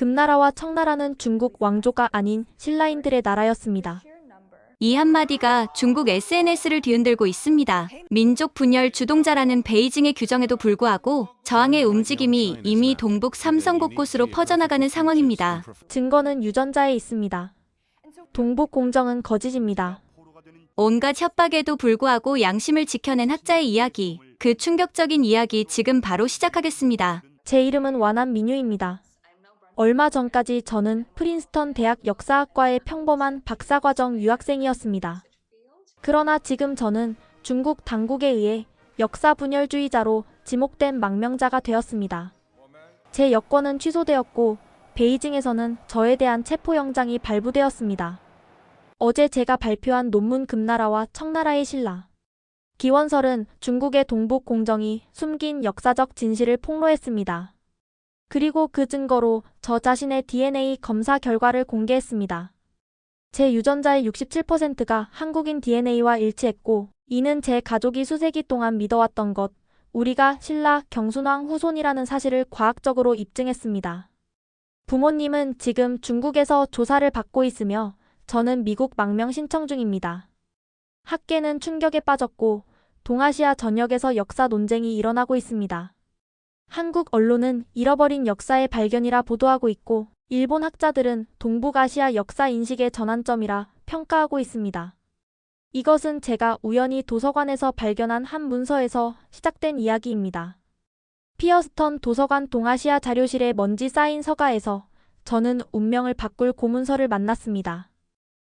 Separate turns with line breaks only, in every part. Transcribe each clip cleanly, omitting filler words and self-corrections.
금나라와 청나라는 중국 왕조가 아닌 신라인들의 나라였습니다.
이 한마디가 중국 SNS를 뒤흔들고 있습니다. 민족 분열 주동자라는 베이징의 규정에도 불구하고 저항의 움직임이 이미 동북 삼성 곳곳으로 퍼져나가는 상황입니다.
증거는 유전자에 있습니다. 동북 공정은 거짓입니다.
온갖 협박에도 불구하고 양심을 지켜낸 학자의 이야기, 그 충격적인 이야기 지금 바로 시작하겠습니다.
제 이름은 완한 민유입니다. 얼마 전까지 저는 프린스턴 대학 역사학과의 평범한 박사과정 유학생이었습니다. 그러나 지금 저는 중국 당국에 의해 역사 분열주의자로 지목된 망명자가 되었습니다. 제 여권은 취소되었고 베이징에서는 저에 대한 체포영장이 발부되었습니다. 어제 제가 발표한 논문 금나라와 청나라의 신라. 기원설은 중국의 동북 공정이 숨긴 역사적 진실을 폭로했습니다. 그리고 그 증거로 저 자신의 DNA 검사 결과를 공개했습니다. 제 유전자의 67%가 한국인 DNA와 일치했고 이는 제 가족이 수세기 동안 믿어왔던 것, 우리가 신라 경순왕 후손이라는 사실을 과학적으로 입증했습니다. 부모님은 지금 중국에서 조사를 받고 있으며 저는 미국 망명 신청 중입니다. 학계는 충격에 빠졌고 동아시아 전역에서 역사 논쟁이 일어나고 있습니다. 한국 언론은 잃어버린 역사의 발견이라 보도하고 있고 일본 학자들은 동북아시아 역사 인식의 전환점이라 평가하고 있습니다. 이것은 제가 우연히 도서관에서 발견한 한 문서에서 시작된 이야기입니다. 피어스턴 도서관 동아시아 자료실에 먼지 쌓인 서가에서 저는 운명을 바꿀 고문서를 만났습니다.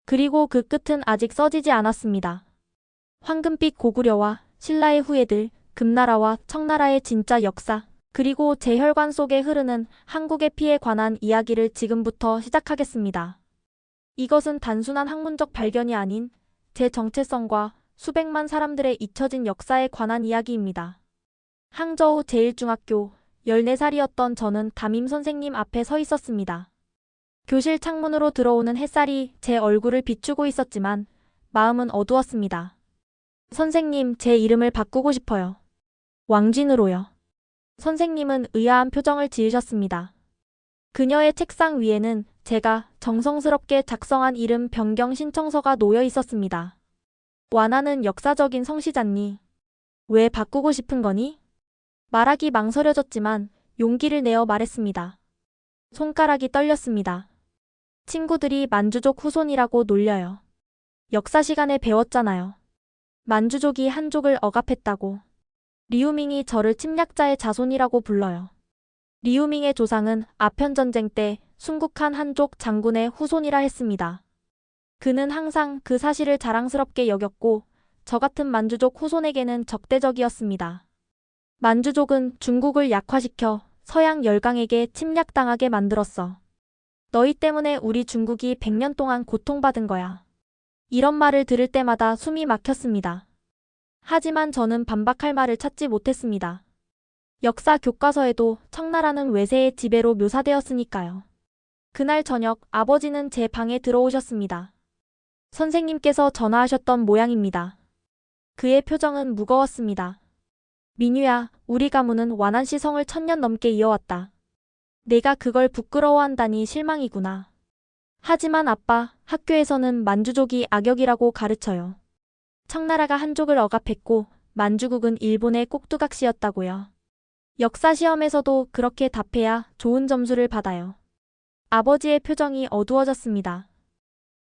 그리고 그 끝은 아직 써지지 않았습니다. 황금빛 고구려와 신라의 후예들, 금나라와 청나라의 진짜 역사, 그리고 제 혈관 속에 흐르는 한국의 피에 관한 이야기를 지금부터 시작하겠습니다. 이것은 단순한 학문적 발견이 아닌 제 정체성과 수백만 사람들의 잊혀진 역사에 관한 이야기입니다. 항저우 제1중학교 14살이었던 저는 담임 선생님 앞에 서 있었습니다. 교실 창문으로 들어오는 햇살이 제 얼굴을 비추고 있었지만 마음은 어두웠습니다. 선생님, 제 이름을 바꾸고 싶어요. 왕진으로요. 선생님은 의아한 표정을 지으셨습니다. 그녀의 책상 위에는 제가 정성스럽게 작성한 이름 변경 신청서가 놓여 있었습니다. 완화는 역사적인 성시잖니. 왜 바꾸고 싶은 거니? 말하기 망설여졌지만 용기를 내어 말했습니다. 손가락이 떨렸습니다. 친구들이 만주족 후손이라고 놀려요. 역사 시간에 배웠잖아요. 만주족이 한족을 억압했다고. 리우밍이 저를 침략자의 자손이라고 불러요. 리우밍의 조상은 아편전쟁 때 순국한 한족 장군의 후손이라 했습니다. 그는 항상 그 사실을 자랑스럽게 여겼고 저 같은 만주족 후손에게는 적대적이었습니다. 만주족은 중국을 약화시켜 서양 열강에게 침략당하게 만들었어. 너희 때문에 우리 중국이 100년 동안 고통받은 거야. 이런 말을 들을 때마다 숨이 막혔습니다. 하지만 저는 반박할 말을 찾지 못했습니다. 역사 교과서에도 청나라는 외세의 지배로 묘사되었으니까요. 그날 저녁 아버지는 제 방에 들어오셨습니다. 선생님께서 전화하셨던 모양입니다. 그의 표정은 무거웠습니다. 민유야, 우리 가문은 완한씨 성을 1000년 넘게 이어왔다. 내가 그걸 부끄러워한다니 실망이구나. 하지만 아빠, 학교에서는 만주족이 악역이라고 가르쳐요. 청나라가 한족을 억압했고 만주국은 일본의 꼭두각시였다고요. 역사 시험에서도 그렇게 답해야 좋은 점수를 받아요. 아버지의 표정이 어두워졌습니다.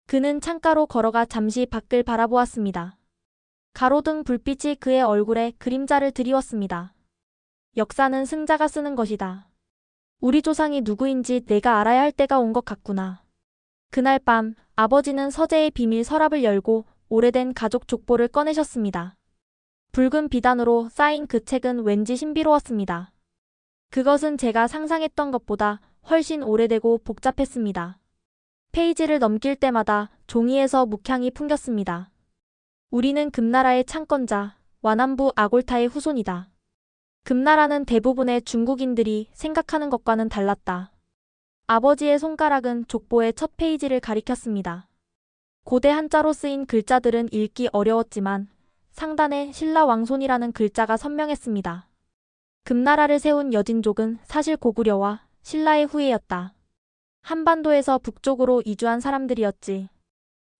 그는 창가로 걸어가 잠시 밖을 바라보았습니다. 가로등 불빛이 그의 얼굴에 그림자를 드리웠습니다. 역사는 승자가 쓰는 것이다. 우리 조상이 누구인지 내가 알아야 할 때가 온 것 같구나. 그날 밤 아버지는 서재의 비밀 서랍을 열고 오래된 가족 족보를 꺼내셨습니다. 붉은 비단으로 쌓인 그 책은 왠지 신비로웠습니다. 그것은 제가 상상했던 것보다 훨씬 오래되고 복잡했습니다. 페이지를 넘길 때마다 종이에서 묵향이 풍겼습니다. 우리는 금나라의 창건자, 완안부 아골타의 후손이다. 금나라는 대부분의 중국인들이 생각하는 것과는 달랐다. 아버지의 손가락은 족보의 첫 페이지를 가리켰습니다. 고대 한자로 쓰인 글자들은 읽기 어려웠지만 상단에 신라 왕손이라는 글자가 선명했습니다. 금나라를 세운 여진족은 사실 고구려와 신라의 후예였다. 한반도에서 북쪽으로 이주한 사람들이었지.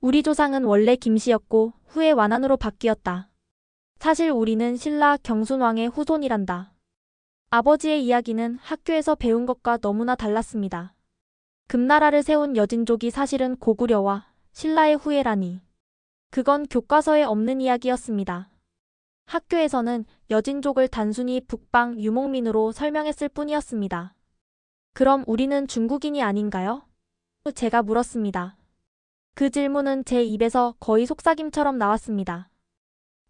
우리 조상은 원래 김씨였고 후에 완안으로 바뀌었다. 사실 우리는 신라 경순왕의 후손이란다. 아버지의 이야기는 학교에서 배운 것과 너무나 달랐습니다. 금나라를 세운 여진족이 사실은 고구려와 신라의 후예라니. 그건 교과서에 없는 이야기였습니다. 학교에서는 여진족을 단순히 북방 유목민으로 설명했을 뿐이었습니다. 그럼 우리는 중국인이 아닌가요? 제가 물었습니다. 그 질문은 제 입에서 거의 속삭임처럼 나왔습니다.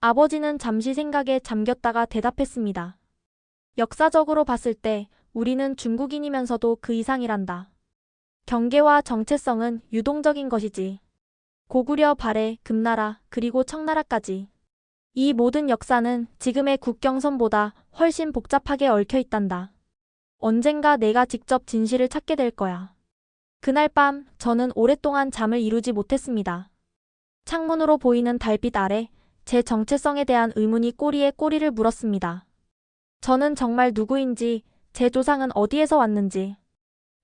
아버지는 잠시 생각에 잠겼다가 대답했습니다. 역사적으로 봤을 때 우리는 중국인이면서도 그 이상이란다. 경계와 정체성은 유동적인 것이지. 고구려, 발해, 금나라, 그리고 청나라까지. 이 모든 역사는 지금의 국경선보다 훨씬 복잡하게 얽혀 있단다. 언젠가 내가 직접 진실을 찾게 될 거야. 그날 밤 저는 오랫동안 잠을 이루지 못했습니다. 창문으로 보이는 달빛 아래 제 정체성에 대한 의문이 꼬리에 꼬리를 물었습니다. 저는 정말 누구인지, 제 조상은 어디에서 왔는지.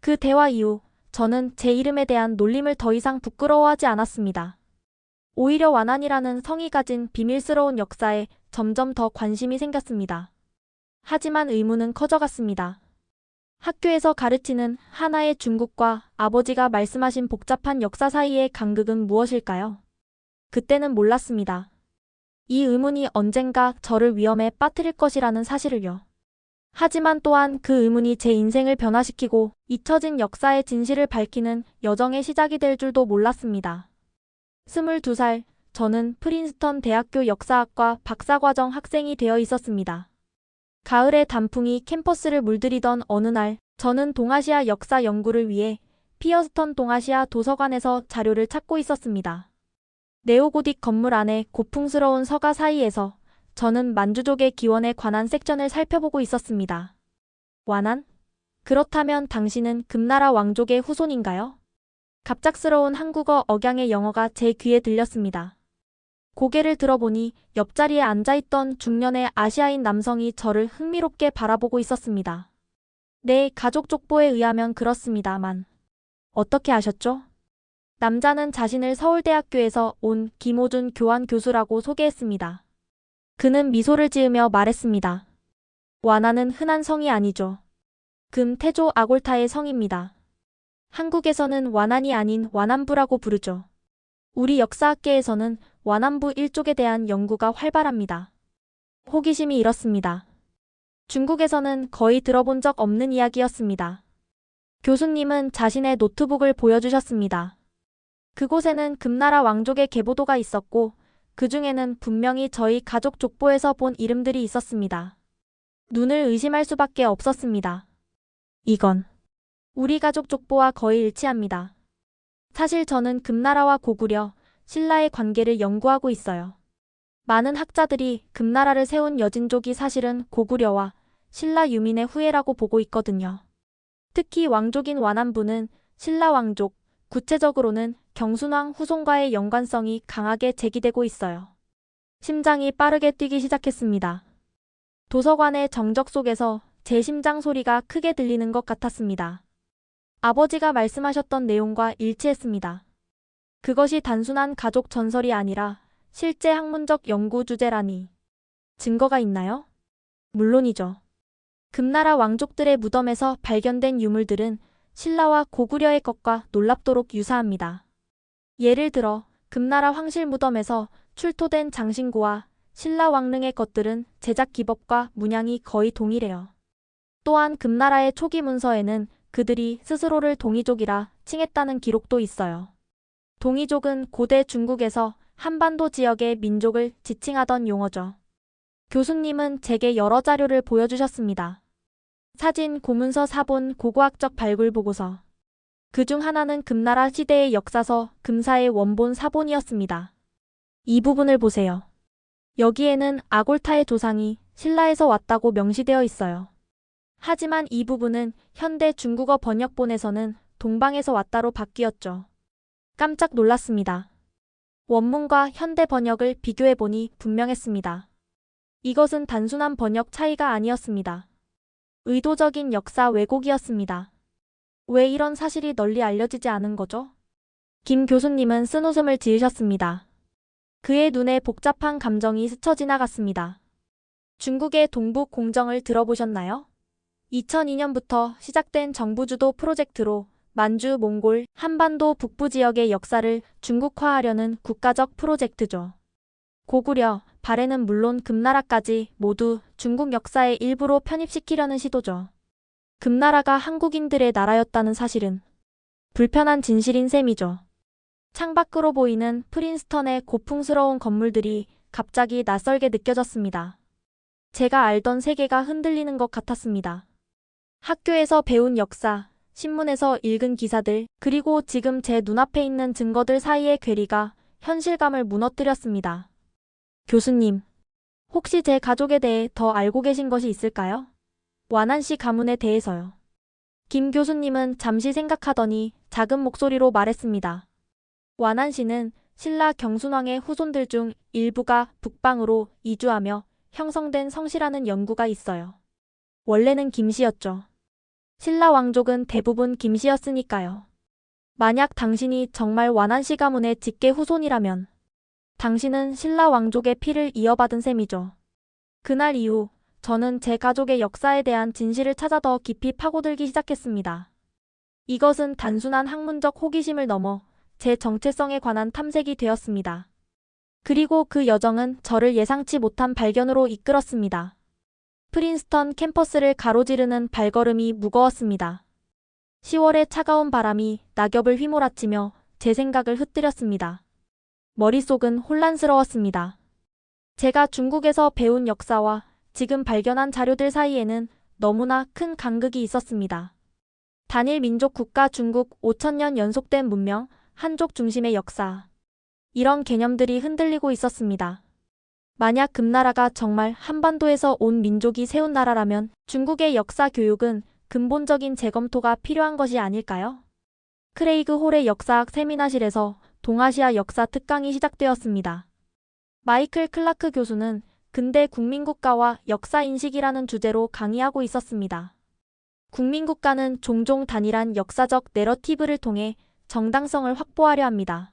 그 대화 이후 저는 제 이름에 대한 놀림을 더 이상 부끄러워하지 않았습니다. 오히려 완안이라는 성이 가진 비밀스러운 역사에 점점 더 관심이 생겼습니다. 하지만 의문은 커져갔습니다. 학교에서 가르치는 하나의 중국과 아버지가 말씀하신 복잡한 역사 사이의 간극은 무엇일까요? 그때는 몰랐습니다. 이 의문이 언젠가 저를 위험에 빠뜨릴 것이라는 사실을요. 하지만 또한 그 의문이 제 인생을 변화시키고 잊혀진 역사의 진실을 밝히는 여정의 시작이 될 줄도 몰랐습니다. 22살, 저는 프린스턴 대학교 역사학과 박사과정 학생이 되어 있었습니다. 가을의 단풍이 캠퍼스를 물들이던 어느 날, 저는 동아시아 역사 연구를 위해 피어스턴 동아시아 도서관에서 자료를 찾고 있었습니다. 네오고딕 건물 안에 고풍스러운 서가 사이에서 저는 만주족의 기원에 관한 섹션을 살펴보고 있었습니다. 완안? 그렇다면 당신은 금나라 왕족의 후손인가요? 갑작스러운 한국어 억양의 영어가 제 귀에 들렸습니다. 고개를 들어보니 옆자리에 앉아있던 중년의 아시아인 남성이 저를 흥미롭게 바라보고 있었습니다. 네, 가족 족보에 의하면 그렇습니다만. 어떻게 아셨죠? 남자는 자신을 서울대학교에서 온 김호준 교환 교수라고 소개했습니다. 그는 미소를 지으며 말했습니다. 완안은 흔한 성이 아니죠. 금태조 아골타의 성입니다. 한국에서는 완안이 아닌 완안부라고 부르죠. 우리 역사학계에서는 완안부 일족에 대한 연구가 활발합니다. 호기심이 일었습니다. 중국에서는 거의 들어본 적 없는 이야기였습니다. 교수님은 자신의 노트북을 보여주셨습니다. 그곳에는 금나라 왕족의 계보도가 있었고 그 중에는 분명히 저희 가족 족보에서 본 이름들이 있었습니다. 눈을 의심할 수밖에 없었습니다. 이건 우리 가족 족보와 거의 일치합니다. 사실 저는 금나라와 고구려, 신라의 관계를 연구하고 있어요. 많은 학자들이 금나라를 세운 여진족이 사실은 고구려와 신라 유민의 후예라고 보고 있거든요. 특히 왕족인 완안부는 신라 왕족, 구체적으로는 경순왕 후손과의 연관성이 강하게 제기되고 있어요. 심장이 빠르게 뛰기 시작했습니다. 도서관의 정적 속에서 제 심장 소리가 크게 들리는 것 같았습니다. 아버지가 말씀하셨던 내용과 일치했습니다. 그것이 단순한 가족 전설이 아니라 실제 학문적 연구 주제라니. 증거가 있나요? 물론이죠. 금나라 왕족들의 무덤에서 발견된 유물들은 신라와 고구려의 것과 놀랍도록 유사합니다. 예를 들어 금나라 황실 무덤에서 출토된 장신구와 신라 왕릉의 것들은 제작 기법과 문양이 거의 동일해요. 또한 금나라의 초기 문서에는 그들이 스스로를 동이족이라 칭했다는 기록도 있어요. 동이족은 고대 중국에서 한반도 지역의 민족을 지칭하던 용어죠. 교수님은 제게 여러 자료를 보여주셨습니다. 사진, 고문서, 사본, 고고학적 발굴 보고서. 그중 하나는 금나라 시대의 역사서 금사의 원본 사본이었습니다. 이 부분을 보세요. 여기에는 아골타의 조상이 신라에서 왔다고 명시되어 있어요. 하지만 이 부분은 현대 중국어 번역본에서는 동방에서 왔다로 바뀌었죠. 깜짝 놀랐습니다. 원문과 현대 번역을 비교해보니 분명했습니다. 이것은 단순한 번역 차이가 아니었습니다. 의도적인 역사 왜곡이었습니다. 왜 이런 사실이 널리 알려지지 않은 거죠? 김 교수님은 쓴웃음을 지으셨습니다. 그의 눈에 복잡한 감정이 스쳐 지나갔습니다. 중국의 동북 공정을 들어보셨나요? 2002년부터 시작된 정부 주도 프로젝트로 만주, 몽골, 한반도 북부 지역의 역사를 중국화하려는 국가적 프로젝트죠. 고구려, 발해는 물론 금나라까지 모두 중국 역사의 일부로 편입시키려는 시도죠. 금나라가 한국인들의 나라였다는 사실은 불편한 진실인 셈이죠. 창밖으로 보이는 프린스턴의 고풍스러운 건물들이 갑자기 낯설게 느껴졌습니다. 제가 알던 세계가 흔들리는 것 같았습니다. 학교에서 배운 역사, 신문에서 읽은 기사들, 그리고 지금 제 눈앞에 있는 증거들 사이의 괴리가 현실감을 무너뜨렸습니다. 교수님, 혹시 제 가족에 대해 더 알고 계신 것이 있을까요? 완한 씨 가문에 대해서요. 김 교수님은 잠시 생각하더니 작은 목소리로 말했습니다. 완한 씨는 신라 경순왕의 후손들 중 일부가 북방으로 이주하며 형성된 성씨라는 연구가 있어요. 원래는 김씨였죠. 신라 왕족은 대부분 김씨였으니까요. 만약 당신이 정말 완한 씨 가문의 직계 후손이라면 당신은 신라 왕족의 피를 이어받은 셈이죠. 그날 이후 저는 제 가족의 역사에 대한 진실을 찾아 더 깊이 파고들기 시작했습니다. 이것은 단순한 학문적 호기심을 넘어 제 정체성에 관한 탐색이 되었습니다. 그리고 그 여정은 저를 예상치 못한 발견으로 이끌었습니다. 프린스턴 캠퍼스를 가로지르는 발걸음이 무거웠습니다. 10월의 차가운 바람이 낙엽을 휘몰아치며 제 생각을 흩뜨렸습니다. 머릿속은 혼란스러웠습니다. 제가 중국에서 배운 역사와 지금 발견한 자료들 사이에는 너무나 큰 간극이 있었습니다. 단일 민족 국가 중국 5,000년 연속된 문명, 한족 중심의 역사. 이런 개념들이 흔들리고 있었습니다. 만약 금나라가 정말 한반도에서 온 민족이 세운 나라라면 중국의 역사 교육은 근본적인 재검토가 필요한 것이 아닐까요? 크레이그 홀의 역사학 세미나실에서 동아시아 역사 특강이 시작되었습니다. 마이클 클라크 교수는 근대 국민국가와 역사인식이라는 주제로 강의하고 있었습니다. 국민국가는 종종 단일한 역사적 내러티브를 통해 정당성을 확보하려 합니다.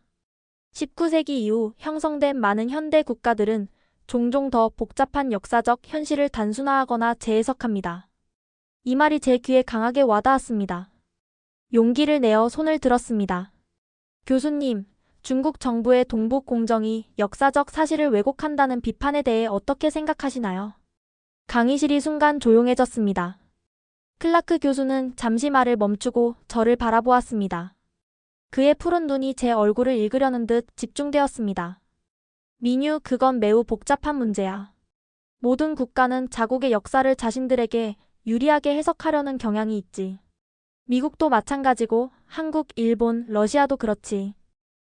19세기 이후 형성된 많은 현대 국가들은 종종 더 복잡한 역사적 현실을 단순화하거나 재해석합니다. 이 말이 제 귀에 강하게 와닿았습니다. 용기를 내어 손을 들었습니다. 교수님, 중국 정부의 동북 공정이 역사적 사실을 왜곡한다는 비판에 대해 어떻게 생각하시나요? 강의실이 순간 조용해졌습니다. 클라크 교수는 잠시 말을 멈추고 저를 바라보았습니다. 그의 푸른 눈이 제 얼굴을 읽으려는 듯 집중되었습니다. 민유, 그건 매우 복잡한 문제야. 모든 국가는 자국의 역사를 자신들에게 유리하게 해석하려는 경향이 있지. 미국도 마찬가지고 한국, 일본, 러시아도 그렇지.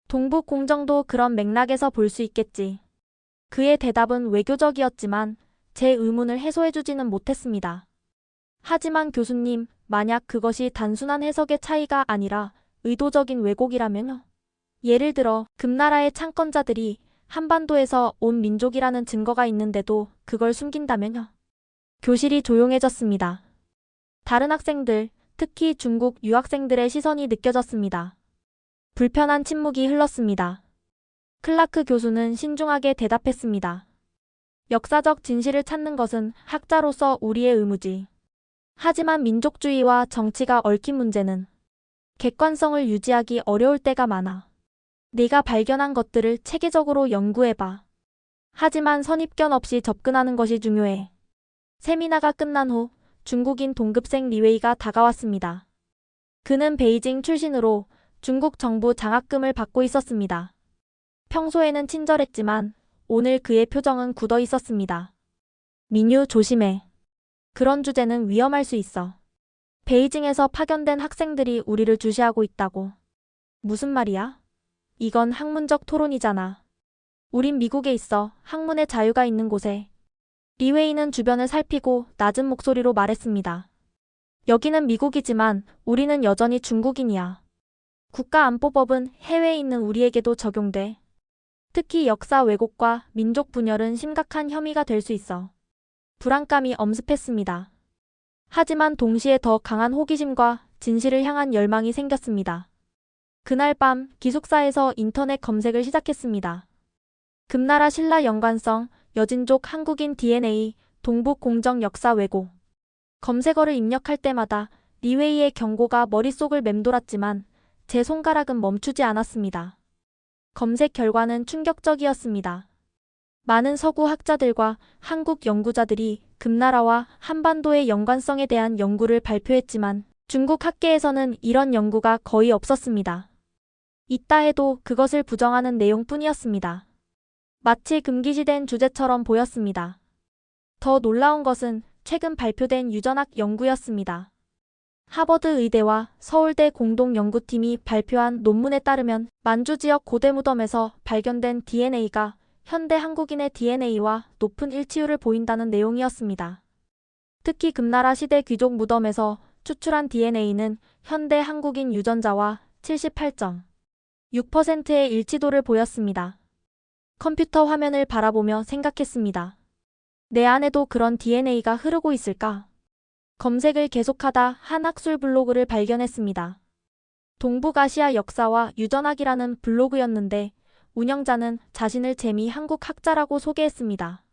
동북 공정도 그런 맥락에서 볼 수 있겠지. 그의 대답은 외교적이었지만 제 의문을 해소해주지는 못했습니다. 하지만 교수님, 만약 그것이 단순한 해석의 차이가 아니라 의도적인 왜곡이라면요? 예를 들어 금나라의 창건자들이 한반도에서 온 민족이라는 증거가 있는데도 그걸 숨긴다면요? 교실이 조용해졌습니다. 다른 학생들, 특히 중국 유학생들의 시선이 느껴졌습니다. 불편한 침묵이 흘렀습니다. 클라크 교수는 신중하게 대답했습니다. 역사적 진실을 찾는 것은 학자로서 우리의 의무지. 하지만 민족주의와 정치가 얽힌 문제는 객관성을 유지하기 어려울 때가 많아. 네가 발견한 것들을 체계적으로 연구해봐. 하지만 선입견 없이 접근하는 것이 중요해. 세미나가 끝난 후 중국인 동급생 리웨이가 다가왔습니다. 그는 베이징 출신으로 중국 정부 장학금을 받고 있었습니다. 평소에는 친절했지만 오늘 그의 표정은 굳어 있었습니다. 민유, 조심해. 그런 주제는 위험할 수 있어. 베이징에서 파견된 학생들이 우리를 주시하고 있다고. 무슨 말이야? 이건 학문적 토론이잖아. 우린 미국에 있어, 학문의 자유가 있는 곳에. 리웨이는 주변을 살피고 낮은 목소리로 말했습니다. 여기는 미국이지만 우리는 여전히 중국인이야. 국가안보법은 해외에 있는 우리에게도 적용돼. 특히 역사 왜곡과 민족 분열은 심각한 혐의가 될 수 있어. 불안감이 엄습했습니다. 하지만 동시에 더 강한 호기심과 진실을 향한 열망이 생겼습니다. 그날 밤 기숙사에서 인터넷 검색을 시작했습니다. 금나라 신라 연관성, 여진족 한국인 DNA, 동북 공정 역사 왜곡. 검색어를 입력할 때마다 리웨이의 경고가 머릿속을 맴돌았지만 제 손가락은 멈추지 않았습니다. 검색 결과는 충격적이었습니다. 많은 서구 학자들과 한국 연구자들이 금나라와 한반도의 연관성에 대한 연구를 발표했지만 중국 학계에서는 이런 연구가 거의 없었습니다. 있다 해도 그것을 부정하는 내용뿐이었습니다. 마치 금기시된 주제처럼 보였습니다. 더 놀라운 것은 최근 발표된 유전학 연구였습니다. 하버드 의대와 서울대 공동연구팀이 발표한 논문에 따르면 만주 지역 고대 무덤에서 발견된 DNA가 현대 한국인의 DNA와 높은 일치율을 보인다는 내용이었습니다. 특히 금나라 시대 귀족 무덤에서 추출한 DNA는 현대 한국인 유전자와 78.6%의 일치도를 보였습니다. 컴퓨터 화면을 바라보며 생각했습니다. 내 안에도 그런 DNA가 흐르고 있을까? 검색을 계속하다 한 학술 블로그를 발견했습니다. 동북아시아 역사와 유전학이라는 블로그였는데 운영자는 자신을 재미 한국 학자라고 소개했습니다.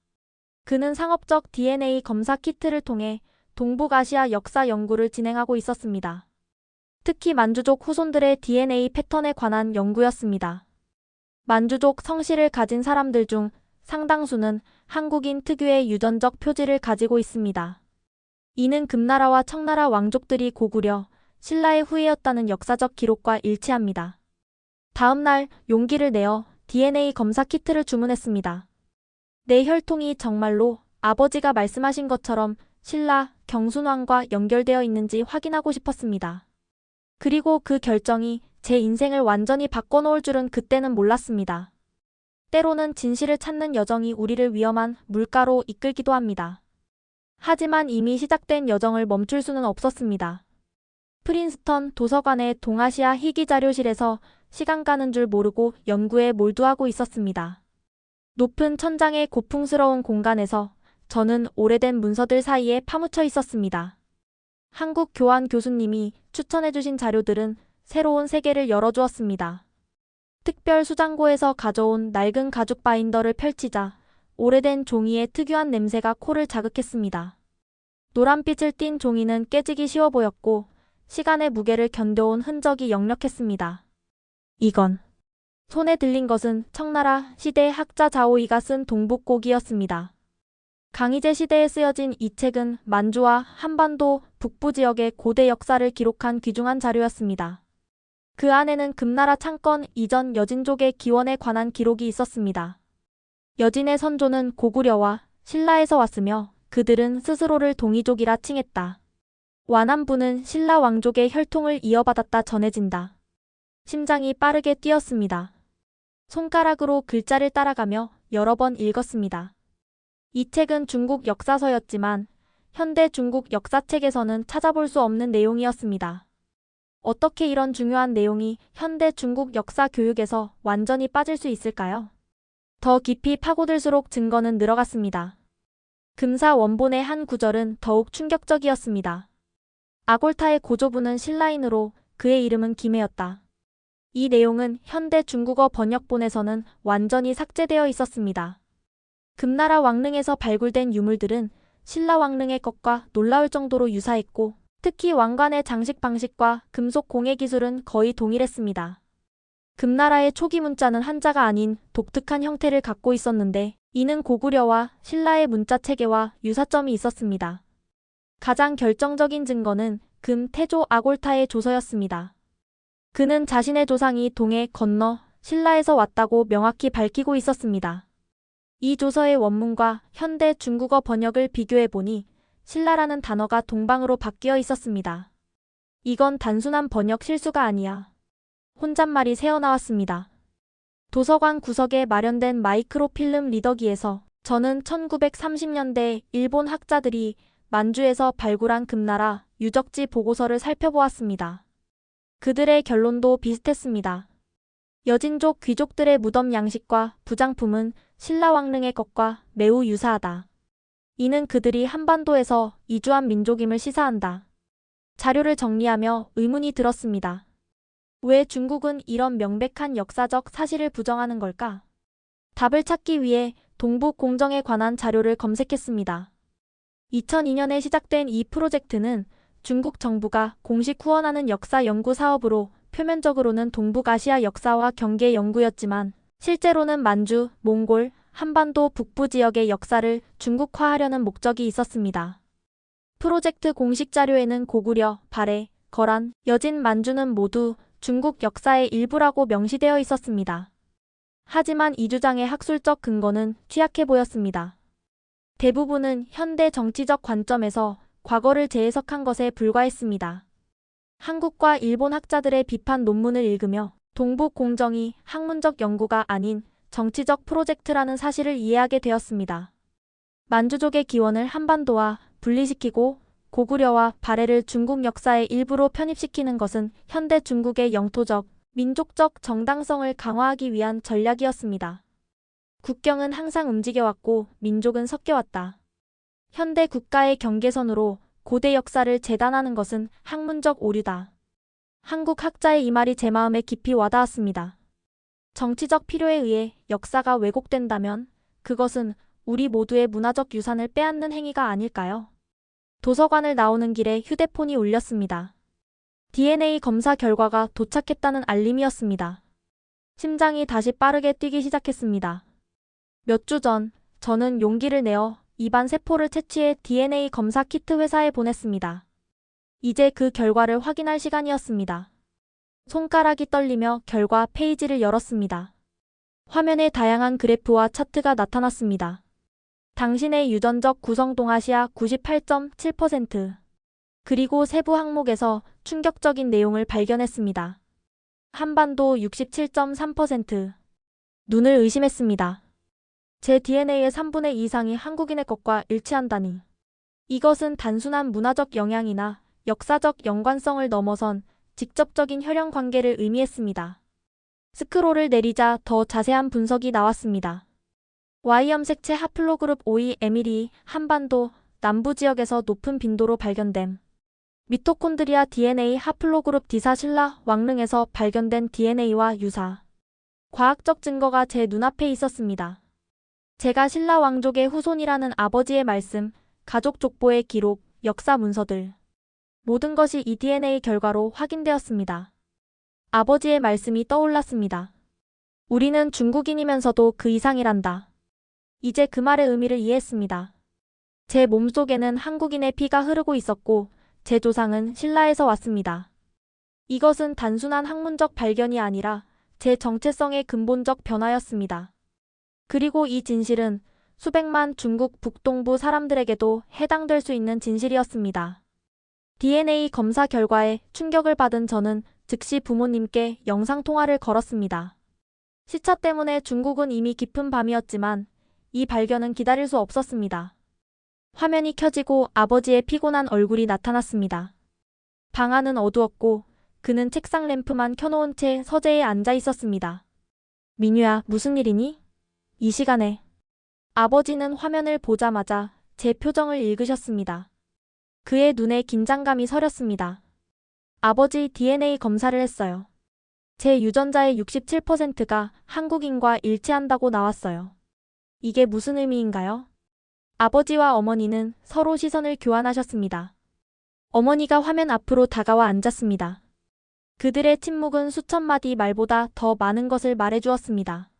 그는 상업적 DNA 검사 키트를 통해 동북아시아 역사 연구를 진행하고 있었습니다. 특히 만주족 후손들의 DNA 패턴에 관한 연구였습니다. 만주족 성씨를 가진 사람들 중 상당수는 한국인 특유의 유전적 표지를 가지고 있습니다. 이는 금나라와 청나라 왕족들이 고구려, 신라의 후예였다는 역사적 기록과 일치합니다. 다음 날 용기를 내어 DNA 검사 키트를 주문했습니다. 내 혈통이 정말로 아버지가 말씀하신 것처럼 신라, 경순왕과 연결되어 있는지 확인하고 싶었습니다. 그리고 그 결정이 제 인생을 완전히 바꿔놓을 줄은 그때는 몰랐습니다. 때로는 진실을 찾는 여정이 우리를 위험한 물가로 이끌기도 합니다. 하지만 이미 시작된 여정을 멈출 수는 없었습니다. 프린스턴 도서관의 동아시아 희귀 자료실에서 시간 가는 줄 모르고 연구에 몰두하고 있었습니다. 높은 천장의 고풍스러운 공간에서 저는 오래된 문서들 사이에 파묻혀 있었습니다. 한국 교환 교수님이 추천해주신 자료들은 새로운 세계를 열어주었습니다. 특별 수장고에서 가져온 낡은 가죽 바인더를 펼치자 오래된 종이의 특유한 냄새가 코를 자극했습니다. 노란빛을 띤 종이는 깨지기 쉬워 보였고 시간의 무게를 견뎌온 흔적이 역력했습니다. 이건 손에 들린 것은 청나라 시대 학자 자오이가 쓴 동북곡이었습니다. 강희제 시대에 쓰여진 이 책은 만주와 한반도 북부 지역의 고대 역사를 기록한 귀중한 자료였습니다. 그 안에는 금나라 창건 이전 여진족의 기원에 관한 기록이 있었습니다. 여진의 선조는 고구려와 신라에서 왔으며 그들은 스스로를 동이족이라 칭했다. 완안부는 신라 왕족의 혈통을 이어받았다 전해진다. 심장이 빠르게 뛰었습니다. 손가락으로 글자를 따라가며 여러 번 읽었습니다. 이 책은 중국 역사서였지만 현대 중국 역사책에서는 찾아볼 수 없는 내용이었습니다. 어떻게 이런 중요한 내용이 현대 중국 역사 교육에서 완전히 빠질 수 있을까요? 더 깊이 파고들수록 증거는 늘어갔습니다. 금사 원본의 한 구절은 더욱 충격적이었습니다. 아골타의 고조부는 신라인으로 그의 이름은 김해였다. 이 내용은 현대 중국어 번역본에서는 완전히 삭제되어 있었습니다. 금나라 왕릉에서 발굴된 유물들은 신라 왕릉의 것과 놀라울 정도로 유사했고 특히 왕관의 장식 방식과 금속 공예 기술은 거의 동일했습니다. 금나라의 초기 문자는 한자가 아닌 독특한 형태를 갖고 있었는데 이는 고구려와 신라의 문자 체계와 유사점이 있었습니다. 가장 결정적인 증거는 금 태조 아골타의 조서였습니다. 그는 자신의 조상이 동해 건너 신라에서 왔다고 명확히 밝히고 있었습니다. 이 조서의 원문과 현대 중국어 번역을 비교해보니 신라라는 단어가 동방으로 바뀌어 있었습니다. 이건 단순한 번역 실수가 아니야. 혼잣말이 새어나왔습니다. 도서관 구석에 마련된 마이크로필름 리더기에서 저는 1930년대 일본 학자들이 만주에서 발굴한 금나라 유적지 보고서를 살펴보았습니다. 그들의 결론도 비슷했습니다. 여진족 귀족들의 무덤 양식과 부장품은 신라 왕릉의 것과 매우 유사하다. 이는 그들이 한반도에서 이주한 민족임을 시사한다. 자료를 정리하며 의문이 들었습니다. 왜 중국은 이런 명백한 역사적 사실을 부정하는 걸까? 답을 찾기 위해 동북 공정에 관한 자료를 검색했습니다. 2002년에 시작된 이 프로젝트는 중국 정부가 공식 후원하는 역사 연구 사업으로 표면적으로는 동북아시아 역사와 경계 연구였지만 실제로는 만주, 몽골, 한반도 북부 지역의 역사를 중국화하려는 목적이 있었습니다. 프로젝트 공식 자료에는 고구려, 발해, 거란, 여진, 만주는 모두 중국 역사의 일부라고 명시되어 있었습니다. 하지만 이 주장의 학술적 근거는 취약해 보였습니다. 대부분은 현대 정치적 관점에서 과거를 재해석한 것에 불과했습니다. 한국과 일본 학자들의 비판 논문을 읽으며 동북 공정이 학문적 연구가 아닌 정치적 프로젝트라는 사실을 이해하게 되었습니다. 만주족의 기원을 한반도와 분리시키고 고구려와 발해를 중국 역사의 일부로 편입시키는 것은 현대 중국의 영토적, 민족적 정당성을 강화하기 위한 전략이었습니다. 국경은 항상 움직여왔고 민족은 섞여왔다. 현대 국가의 경계선으로 고대 역사를 재단하는 것은 학문적 오류다. 한국 학자의 이 말이 제 마음에 깊이 와닿았습니다. 정치적 필요에 의해 역사가 왜곡된다면 그것은 우리 모두의 문화적 유산을 빼앗는 행위가 아닐까요? 도서관을 나오는 길에 휴대폰이 울렸습니다. DNA 검사 결과가 도착했다는 알림이었습니다. 심장이 다시 빠르게 뛰기 시작했습니다. 몇 주 전, 저는 용기를 내어 입안 세포를 채취해 DNA 검사 키트 회사에 보냈습니다. 이제 그 결과를 확인할 시간이었습니다. 손가락이 떨리며 결과 페이지를 열었습니다. 화면에 다양한 그래프와 차트가 나타났습니다. 당신의 유전적 구성 동아시아 98.7%. 그리고 세부 항목에서 충격적인 내용을 발견했습니다. 한반도 67.3%. 눈을 의심했습니다. 제 DNA의 3분의 2 이상이 한국인의 것과 일치한다니. 이것은 단순한 문화적 영향이나 역사적 연관성을 넘어선 직접적인 혈연 관계를 의미했습니다. 스크롤을 내리자 더 자세한 분석이 나왔습니다. Y염색체 하플로그룹 5이 에밀이 한반도 남부 지역에서 높은 빈도로 발견됨. 미토콘드리아 DNA 하플로그룹 D사 신라 왕릉에서 발견된 DNA와 유사. 과학적 증거가 제 눈앞에 있었습니다. 제가 신라 왕족의 후손이라는 아버지의 말씀, 가족 족보의 기록, 역사 문서들. 모든 것이 이 DNA 결과로 확인되었습니다. 아버지의 말씀이 떠올랐습니다. 우리는 중국인이면서도 그 이상이란다. 이제 그 말의 의미를 이해했습니다. 제 몸속에는 한국인의 피가 흐르고 있었고 제 조상은 신라에서 왔습니다. 이것은 단순한 학문적 발견이 아니라 제 정체성의 근본적 변화였습니다. 그리고 이 진실은 수백만 중국 북동부 사람들에게도 해당될 수 있는 진실이었습니다. DNA 검사 결과에 충격을 받은 저는 즉시 부모님께 영상통화를 걸었습니다. 시차 때문에 중국은 이미 깊은 밤이었지만 이 발견은 기다릴 수 없었습니다. 화면이 켜지고 아버지의 피곤한 얼굴이 나타났습니다. 방 안은 어두웠고 그는 책상 램프만 켜놓은 채 서재에 앉아 있었습니다. 민유야, 무슨 일이니? 이 시간에. 아버지는 화면을 보자마자 제 표정을 읽으셨습니다. 그의 눈에 긴장감이 서렸습니다. 아버지 DNA 검사를 했어요. 제 유전자의 67%가 한국인과 일치한다고 나왔어요. 이게 무슨 의미인가요? 아버지와 어머니는 서로 시선을 교환하셨습니다. 어머니가 화면 앞으로 다가와 앉았습니다. 그들의 침묵은 수천 마디 말보다 더 많은 것을 말해주었습니다.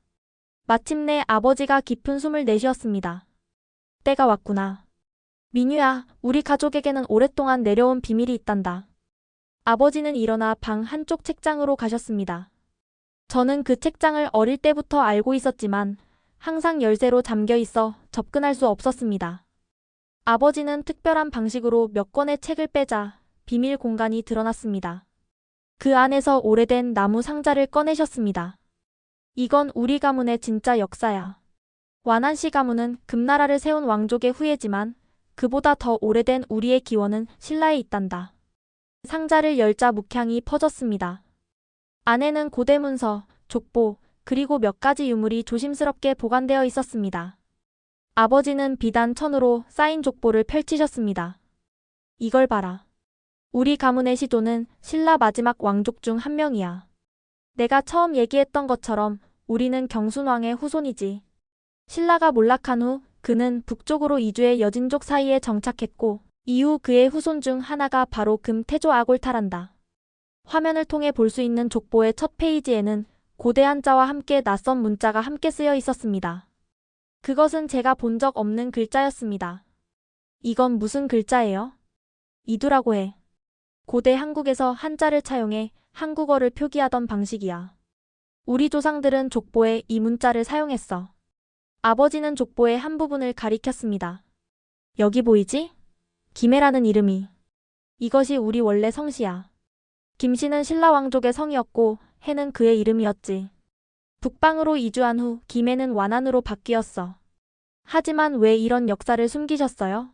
마침내 아버지가 깊은 숨을 내쉬었습니다. 때가 왔구나. 민유야, 우리 가족에게는 오랫동안 내려온 비밀이 있단다. 아버지는 일어나 방 한쪽 책장으로 가셨습니다. 저는 그 책장을 어릴 때부터 알고 있었지만 항상 열쇠로 잠겨 있어 접근할 수 없었습니다. 아버지는 특별한 방식으로 몇 권의 책을 빼자 비밀 공간이 드러났습니다. 그 안에서 오래된 나무 상자를 꺼내셨습니다. 이건 우리 가문의 진짜 역사야. 완안시 가문은 금나라를 세운 왕족의 후예지만 그보다 더 오래된 우리의 기원은 신라에 있단다. 상자를 열자 묵향이 퍼졌습니다. 안에는 고대 문서, 족보, 그리고 몇 가지 유물이 조심스럽게 보관되어 있었습니다. 아버지는 비단 천으로 쌓인 족보를 펼치셨습니다. 이걸 봐라. 우리 가문의 시조는 신라 마지막 왕족 중 한 명이야. 내가 처음 얘기했던 것처럼 우리는 경순왕의 후손이지. 신라가 몰락한 후 그는 북쪽으로 이주해 여진족 사이에 정착했고 이후 그의 후손 중 하나가 바로 금태조 아골타란다. 화면을 통해 볼 수 있는 족보의 첫 페이지에는 고대 한자와 함께 낯선 문자가 함께 쓰여 있었습니다. 그것은 제가 본 적 없는 글자였습니다. 이건 무슨 글자예요? 이두라고 해. 고대 한국에서 한자를 차용해 한국어를 표기하던 방식이야. 우리 조상들은 족보에 이 문자를 사용했어. 아버지는 족보의 한 부분을 가리켰습니다. 여기 보이지? 김해라는 이름이. 이것이 우리 원래 성씨야. 김씨는 신라 왕족의 성이었고 해는 그의 이름이었지. 북방으로 이주한 후 김해는 완안으로 바뀌었어. 하지만 왜 이런 역사를 숨기셨어요?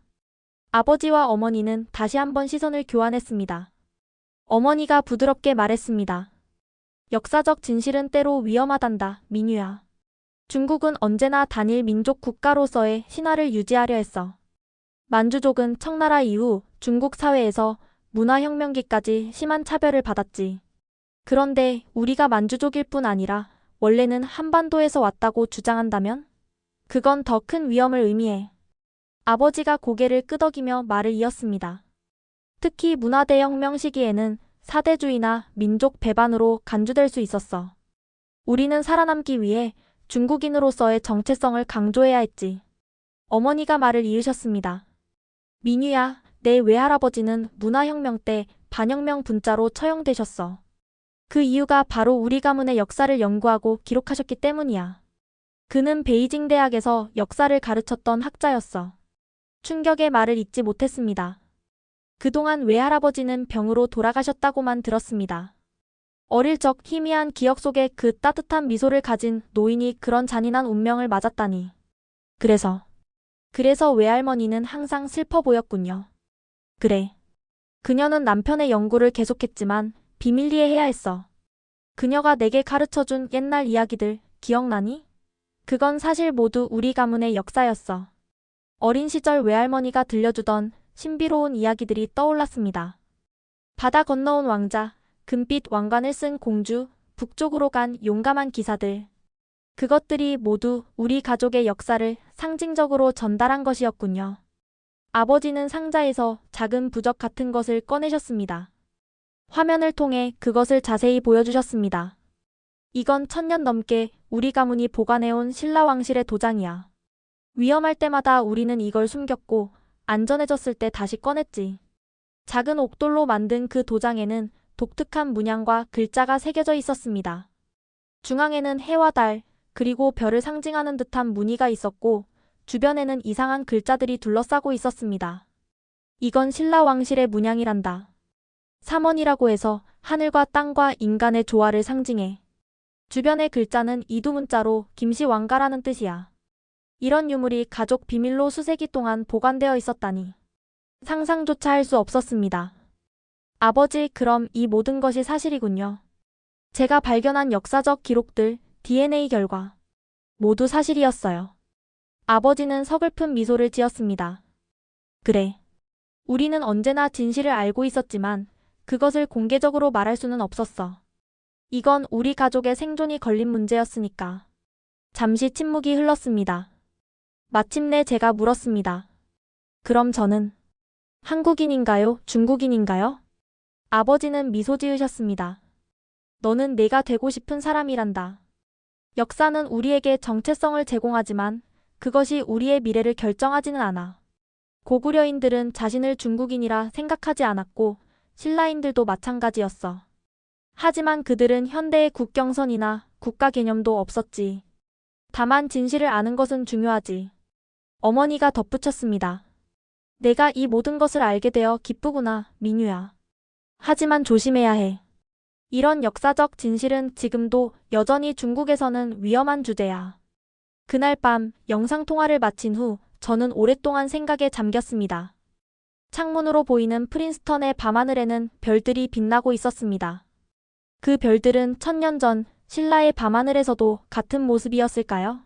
아버지와 어머니는 다시 한번 시선을 교환했습니다. 어머니가 부드럽게 말했습니다. 역사적 진실은 때로 위험하단다, 민유야. 중국은 언제나 단일 민족 국가로서의 신화를 유지하려 했어. 만주족은 청나라 이후 중국 사회에서 문화혁명기까지 심한 차별을 받았지. 그런데 우리가 만주족일 뿐 아니라 원래는 한반도에서 왔다고 주장한다면? 그건 더 큰 위험을 의미해. 아버지가 고개를 끄덕이며 말을 이었습니다. 특히 문화대혁명 시기에는 사대주의나 민족 배반으로 간주될 수 있었어. 우리는 살아남기 위해 중국인으로서의 정체성을 강조해야 했지. 어머니가 말을 이으셨습니다. 민유야, 내 외할아버지는 문화혁명 때 반혁명 분자로 처형되셨어. 그 이유가 바로 우리 가문의 역사를 연구하고 기록하셨기 때문이야. 그는 베이징 대학에서 역사를 가르쳤던 학자였어. 충격의 말을 잊지 못했습니다. 그동안 외할아버지는 병으로 돌아가셨다고만 들었습니다. 어릴 적 희미한 기억 속에 그 따뜻한 미소를 가진 노인이 그런 잔인한 운명을 맞았다니. 그래서 외할머니는 항상 슬퍼 보였군요. 그래. 그녀는 남편의 연구를 계속했지만 비밀리에 해야 했어. 그녀가 내게 가르쳐준 옛날 이야기들 기억나니? 그건 사실 모두 우리 가문의 역사였어. 어린 시절 외할머니가 들려주던 신비로운 이야기들이 떠올랐습니다. 바다 건너온 왕자, 금빛 왕관을 쓴 공주, 북쪽으로 간 용감한 기사들. 그것들이 모두 우리 가족의 역사를 상징적으로 전달한 것이었군요. 아버지는 상자에서 작은 부적 같은 것을 꺼내셨습니다. 화면을 통해 그것을 자세히 보여주셨습니다. 이건 1000년 넘게 우리 가문이 보관해온 신라 왕실의 도장이야. 위험할 때마다 우리는 이걸 숨겼고 안전해졌을 때 다시 꺼냈지. 작은 옥돌로 만든 그 도장에는 독특한 문양과 글자가 새겨져 있었습니다. 중앙에는 해와 달, 그리고 별을 상징하는 듯한 무늬가 있었고 주변에는 이상한 글자들이 둘러싸고 있었습니다. 이건 신라 왕실의 문양이란다. 삼원이라고 해서 하늘과 땅과 인간의 조화를 상징해. 주변의 글자는 이두문자로 김씨왕가라는 뜻이야. 이런 유물이 가족 비밀로 수세기 동안 보관되어 있었다니. 상상조차 할 수 없었습니다. 아버지, 그럼 이 모든 것이 사실이군요. 제가 발견한 역사적 기록들, DNA 결과 모두 사실이었어요. 아버지는 서글픈 미소를 지었습니다. 그래. 우리는 언제나 진실을 알고 있었지만 그것을 공개적으로 말할 수는 없었어. 이건 우리 가족의 생존이 걸린 문제였으니까. 잠시 침묵이 흘렀습니다. 마침내 제가 물었습니다. 그럼 저는 한국인인가요? 중국인인가요? 아버지는 미소 지으셨습니다. 너는 내가 되고 싶은 사람이란다. 역사는 우리에게 정체성을 제공하지만 그것이 우리의 미래를 결정하지는 않아. 고구려인들은 자신을 중국인이라 생각하지 않았고 신라인들도 마찬가지였어. 하지만 그들은 현대의 국경선이나 국가 개념도 없었지. 다만 진실을 아는 것은 중요하지. 어머니가 덧붙였습니다. 내가 이 모든 것을 알게 되어 기쁘구나, 민유야. 하지만 조심해야 해. 이런 역사적 진실은 지금도 여전히 중국에서는 위험한 주제야. 그날 밤 영상통화를 마친 후 저는 오랫동안 생각에 잠겼습니다. 창문으로 보이는 프린스턴의 밤하늘에는 별들이 빛나고 있었습니다. 그 별들은 1000년 전 신라의 밤하늘에서도 같은 모습이었을까요?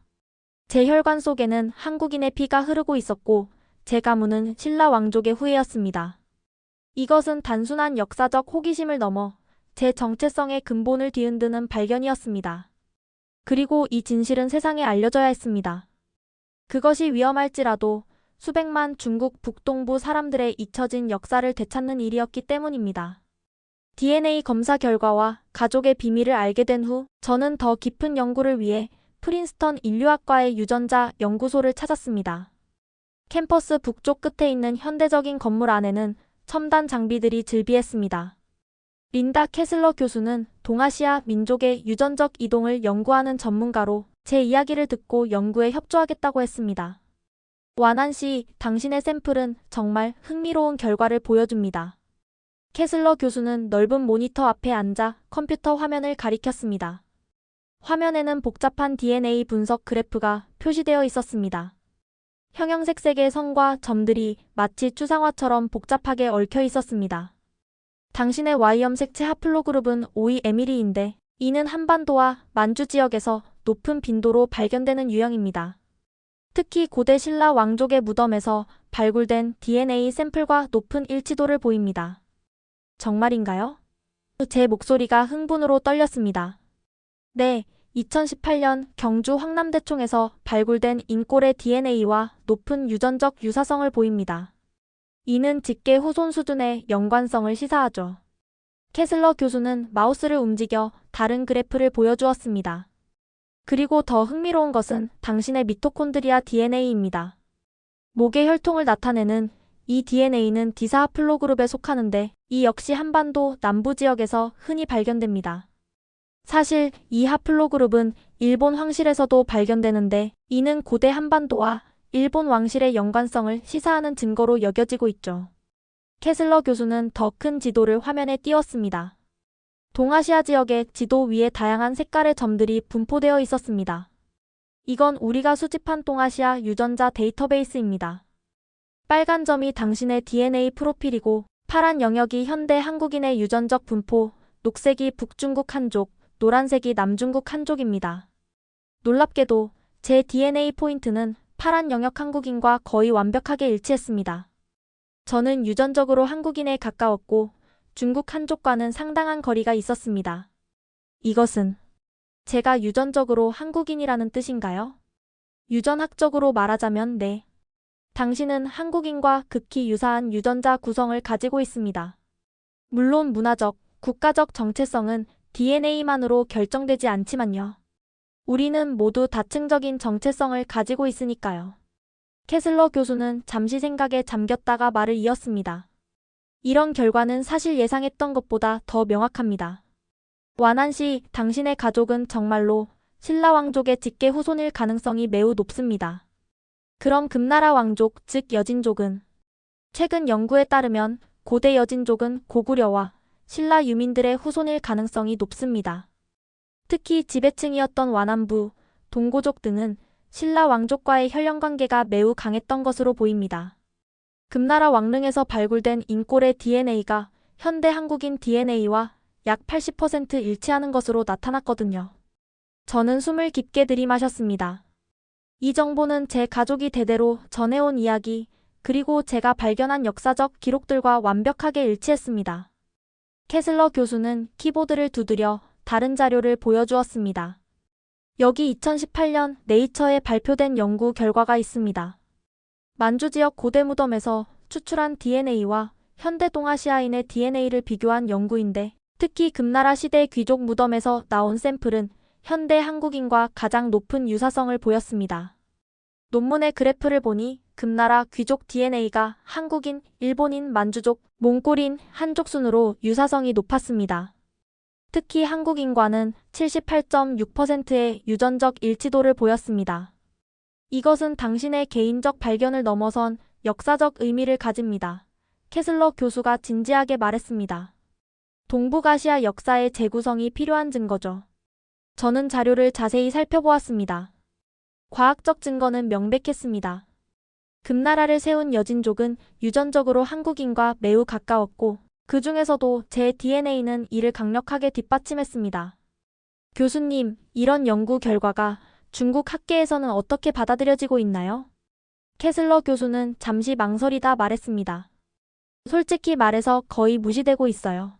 제 혈관 속에는 한국인의 피가 흐르고 있었고 제 가문은 신라 왕족의 후예였습니다. 이것은 단순한 역사적 호기심을 넘어 제 정체성의 근본을 뒤흔드는 발견이었습니다. 그리고 이 진실은 세상에 알려져야 했습니다. 그것이 위험할지라도 수백만 중국 북동부 사람들의 잊혀진 역사를 되찾는 일이었기 때문입니다. DNA 검사 결과와 가족의 비밀을 알게 된 후 저는 더 깊은 연구를 위해 프린스턴 인류학과의 유전자 연구소를 찾았습니다. 캠퍼스 북쪽 끝에 있는 현대적인 건물 안에는 첨단 장비들이 즐비했습니다. 린다 캐슬러 교수는 동아시아 민족의 유전적 이동을 연구하는 전문가로 제 이야기를 듣고 연구에 협조하겠다고 했습니다. 완한 씨, 당신의 샘플은 정말 흥미로운 결과를 보여줍니다. 캐슬러 교수는 넓은 모니터 앞에 앉아 컴퓨터 화면을 가리켰습니다. 화면에는 복잡한 DNA 분석 그래프가 표시되어 있었습니다. 형형색색의 선과 점들이 마치 추상화처럼 복잡하게 얽혀 있었습니다. 당신의 Y염색체 하플로그룹은 52에미리인데 이는 한반도와 만주 지역에서 높은 빈도로 발견되는 유형입니다. 특히 고대 신라 왕족의 무덤에서 발굴된 DNA 샘플과 높은 일치도를 보입니다. 정말인가요? 제 목소리가 흥분으로 떨렸습니다. 네, 2018년 경주 황남대총에서 발굴된 인골의 DNA와 높은 유전적 유사성을 보입니다. 이는 직계 후손 수준의 연관성을 시사하죠. 캐슬러 교수는 마우스를 움직여 다른 그래프를 보여주었습니다. 그리고 더 흥미로운 것은 당신의 미토콘드리아 DNA입니다. 목의 혈통을 나타내는 이 DNA는 디사 하플로그룹에 속하는데 이 역시 한반도 남부 지역에서 흔히 발견됩니다. 사실 이 하플로그룹은 일본 황실에서도 발견되는데 이는 고대 한반도와 일본 왕실의 연관성을 시사하는 증거로 여겨지고 있죠. 캐슬러 교수는 더 큰 지도를 화면에 띄웠습니다. 동아시아 지역의 지도 위에 다양한 색깔의 점들이 분포되어 있었습니다. 이건 우리가 수집한 동아시아 유전자 데이터베이스입니다. 빨간 점이 당신의 DNA 프로필이고 파란 영역이 현대 한국인의 유전적 분포, 녹색이 북중국 한족, 노란색이 남중국 한족입니다. 놀랍게도 제 DNA 포인트는 파란 영역 한국인과 거의 완벽하게 일치했습니다. 저는 유전적으로 한국인에 가까웠고 중국 한족과는 상당한 거리가 있었습니다. 이것은 제가 유전적으로 한국인이라는 뜻인가요? 유전학적으로 말하자면 네. 당신은 한국인과 극히 유사한 유전자 구성을 가지고 있습니다. 물론 문화적, 국가적 정체성은 DNA만으로 결정되지 않지만요. 우리는 모두 다층적인 정체성을 가지고 있으니까요. 캐슬러 교수는 잠시 생각에 잠겼다가 말을 이었습니다. 이런 결과는 사실 예상했던 것보다 더 명확합니다. 완한 씨, 당신의 가족은 정말로 신라 왕족의 직계 후손일 가능성이 매우 높습니다. 그럼 금나라 왕족, 즉 여진족은? 최근 연구에 따르면 고대 여진족은 고구려와 신라 유민들의 후손일 가능성이 높습니다. 특히 지배층이었던 완안부, 동고족 등은 신라 왕족과의 혈연관계가 매우 강했던 것으로 보입니다. 금나라 왕릉에서 발굴된 인골의 DNA가 현대 한국인 DNA와 약 80% 일치하는 것으로 나타났거든요. 저는 숨을 깊게 들이마셨습니다. 이 정보는 제 가족이 대대로 전해온 이야기, 그리고 제가 발견한 역사적 기록들과 완벽하게 일치했습니다. 캐슬러 교수는 키보드를 두드려 다른 자료를 보여주었습니다. 여기 2018년 네이처에 발표된 연구 결과가 있습니다. 만주 지역 고대 무덤에서 추출한 DNA와 현대 동아시아인의 DNA를 비교한 연구인데 특히 금나라 시대 귀족 무덤에서 나온 샘플은 현대 한국인과 가장 높은 유사성을 보였습니다. 논문의 그래프를 보니 금나라 귀족 DNA가 한국인, 일본인, 만주족, 몽골인, 한족 순으로 유사성이 높았습니다. 특히 한국인과는 78.6%의 유전적 일치도를 보였습니다. 이것은 당신의 개인적 발견을 넘어선 역사적 의미를 가집니다. 캐슬러 교수가 진지하게 말했습니다. 동북아시아 역사의 재구성이 필요한 증거죠. 저는 자료를 자세히 살펴보았습니다. 과학적 증거는 명백했습니다. 금나라를 세운 여진족은 유전적으로 한국인과 매우 가까웠고 그 중에서도 제 DNA는 이를 강력하게 뒷받침했습니다. 교수님, 이런 연구 결과가 중국 학계에서는 어떻게 받아들여지고 있나요? 캐슬러 교수는 잠시 망설이다 말했습니다. 솔직히 말해서 거의 무시되고 있어요.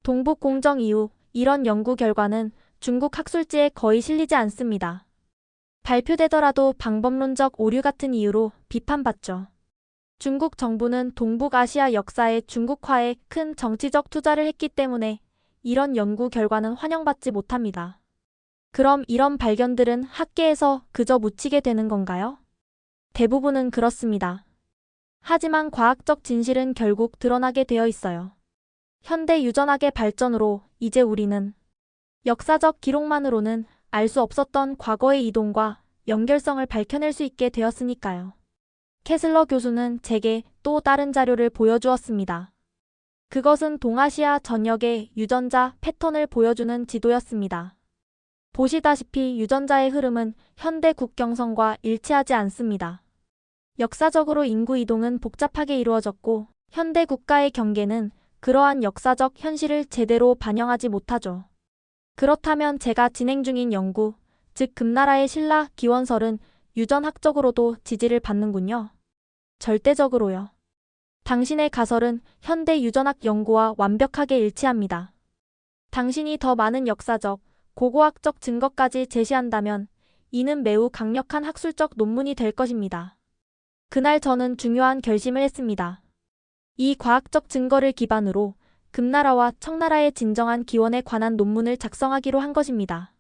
동북공정 이후 이런 연구 결과는 중국 학술지에 거의 실리지 않습니다. 발표되더라도 방법론적 오류 같은 이유로 비판받죠. 중국 정부는 동북아시아 역사의 중국화에 큰 정치적 투자를 했기 때문에 이런 연구 결과는 환영받지 못합니다. 그럼 이런 발견들은 학계에서 그저 묻히게 되는 건가요? 대부분은 그렇습니다. 하지만 과학적 진실은 결국 드러나게 되어 있어요. 현대 유전학의 발전으로 이제 우리는 역사적 기록만으로는 알 수 없었던 과거의 이동과 연결성을 밝혀낼 수 있게 되었으니까요. 캐슬러 교수는 제게 또 다른 자료를 보여주었습니다. 그것은 동아시아 전역의 유전자 패턴을 보여주는 지도였습니다. 보시다시피 유전자의 흐름은 현대 국경선과 일치하지 않습니다. 역사적으로 인구 이동은 복잡하게 이루어졌고 현대 국가의 경계는 그러한 역사적 현실을 제대로 반영하지 못하죠. 그렇다면 제가 진행 중인 연구, 즉 금나라의 신라 기원설은 유전학적으로도 지지를 받는군요. 절대적으로요. 당신의 가설은 현대 유전학 연구와 완벽하게 일치합니다. 당신이 더 많은 역사적, 고고학적 증거까지 제시한다면 이는 매우 강력한 학술적 논문이 될 것입니다. 그날 저는 중요한 결심을 했습니다. 이 과학적 증거를 기반으로 금나라와 청나라의 진정한 기원에 관한 논문을 작성하기로 한 것입니다.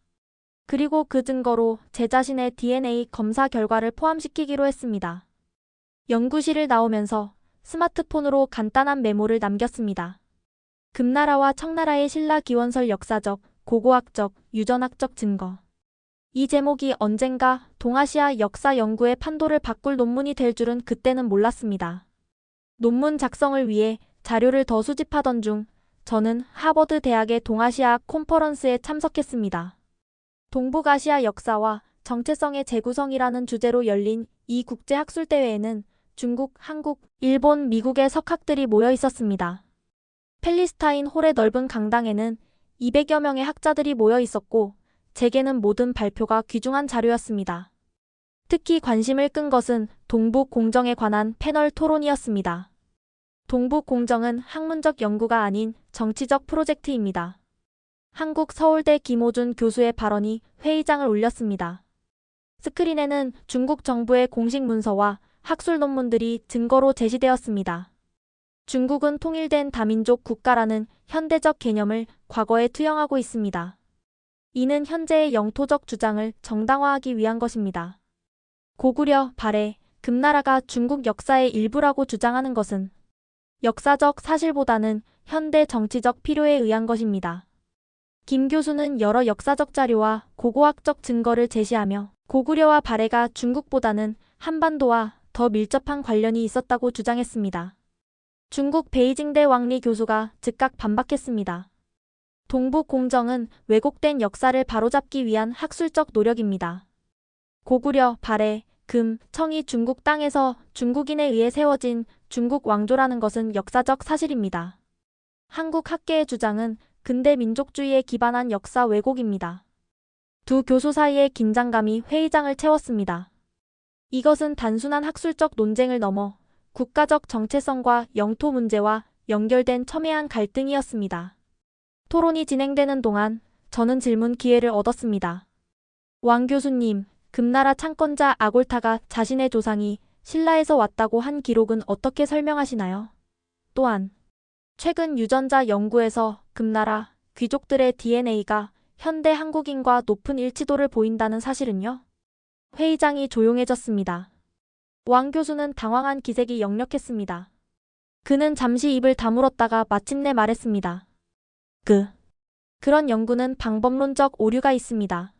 그리고 그 증거로 제 자신의 DNA 검사 결과를 포함시키기로 했습니다. 연구실을 나오면서 스마트폰으로 간단한 메모를 남겼습니다. 금나라와 청나라의 신라 기원설 역사적, 고고학적, 유전학적 증거. 이 제목이 언젠가 동아시아 역사 연구의 판도를 바꿀 논문이 될 줄은 그때는 몰랐습니다. 논문 작성을 위해 자료를 더 수집하던 중 저는 하버드 대학의 동아시아 콘퍼런스에 참석했습니다. 동북아시아 역사와 정체성의 재구성이라는 주제로 열린 이 국제학술대회에는 중국, 한국, 일본, 미국의 석학들이 모여 있었습니다. 팰리스타인 홀의 넓은 강당에는 200여 명의 학자들이 모여 있었고 제게는 모든 발표가 귀중한 자료였습니다. 특히 관심을 끈 것은 동북 공정에 관한 패널 토론이었습니다. 동북 공정은 학문적 연구가 아닌 정치적 프로젝트입니다. 한국 서울대 김호준 교수의 발언이 회의장을 울렸습니다. 스크린에는 중국 정부의 공식 문서와 학술 논문들이 증거로 제시되었습니다. 중국은 통일된 다민족 국가라는 현대적 개념을 과거에 투영하고 있습니다. 이는 현재의 영토적 주장을 정당화하기 위한 것입니다. 고구려, 발해, 금나라가 중국 역사의 일부라고 주장하는 것은 역사적 사실보다는 현대 정치적 필요에 의한 것입니다. 김 교수는 여러 역사적 자료와 고고학적 증거를 제시하며 고구려와 발해가 중국보다는 한반도와 더 밀접한 관련이 있었다고 주장했습니다. 중국 베이징대 왕리 교수가 즉각 반박했습니다. 동북 공정은 왜곡된 역사를 바로잡기 위한 학술적 노력입니다. 고구려, 발해, 금, 청이 중국 땅에서 중국인에 의해 세워진 중국 왕조라는 것은 역사적 사실입니다. 한국 학계의 주장은 근대 민족주의에 기반한 역사 왜곡입니다. 두 교수 사이의 긴장감이 회의장을 채웠습니다. 이것은 단순한 학술적 논쟁을 넘어 국가적 정체성과 영토 문제와 연결된 첨예한 갈등이었습니다. 토론이 진행되는 동안 저는 질문 기회를 얻었습니다. 왕 교수님, 금나라 창건자 아골타가 자신의 조상이 신라에서 왔다고 한 기록은 어떻게 설명하시나요? 또한 최근 유전자 연구에서 금나라 귀족들의 DNA가 현대 한국인과 높은 일치도를 보인다는 사실은요? 회의장이 조용해졌습니다. 왕 교수는 당황한 기색이 역력했습니다. 그는 잠시 입을 다물었다가 마침내 말했습니다. 그런 연구는 방법론적 오류가 있습니다.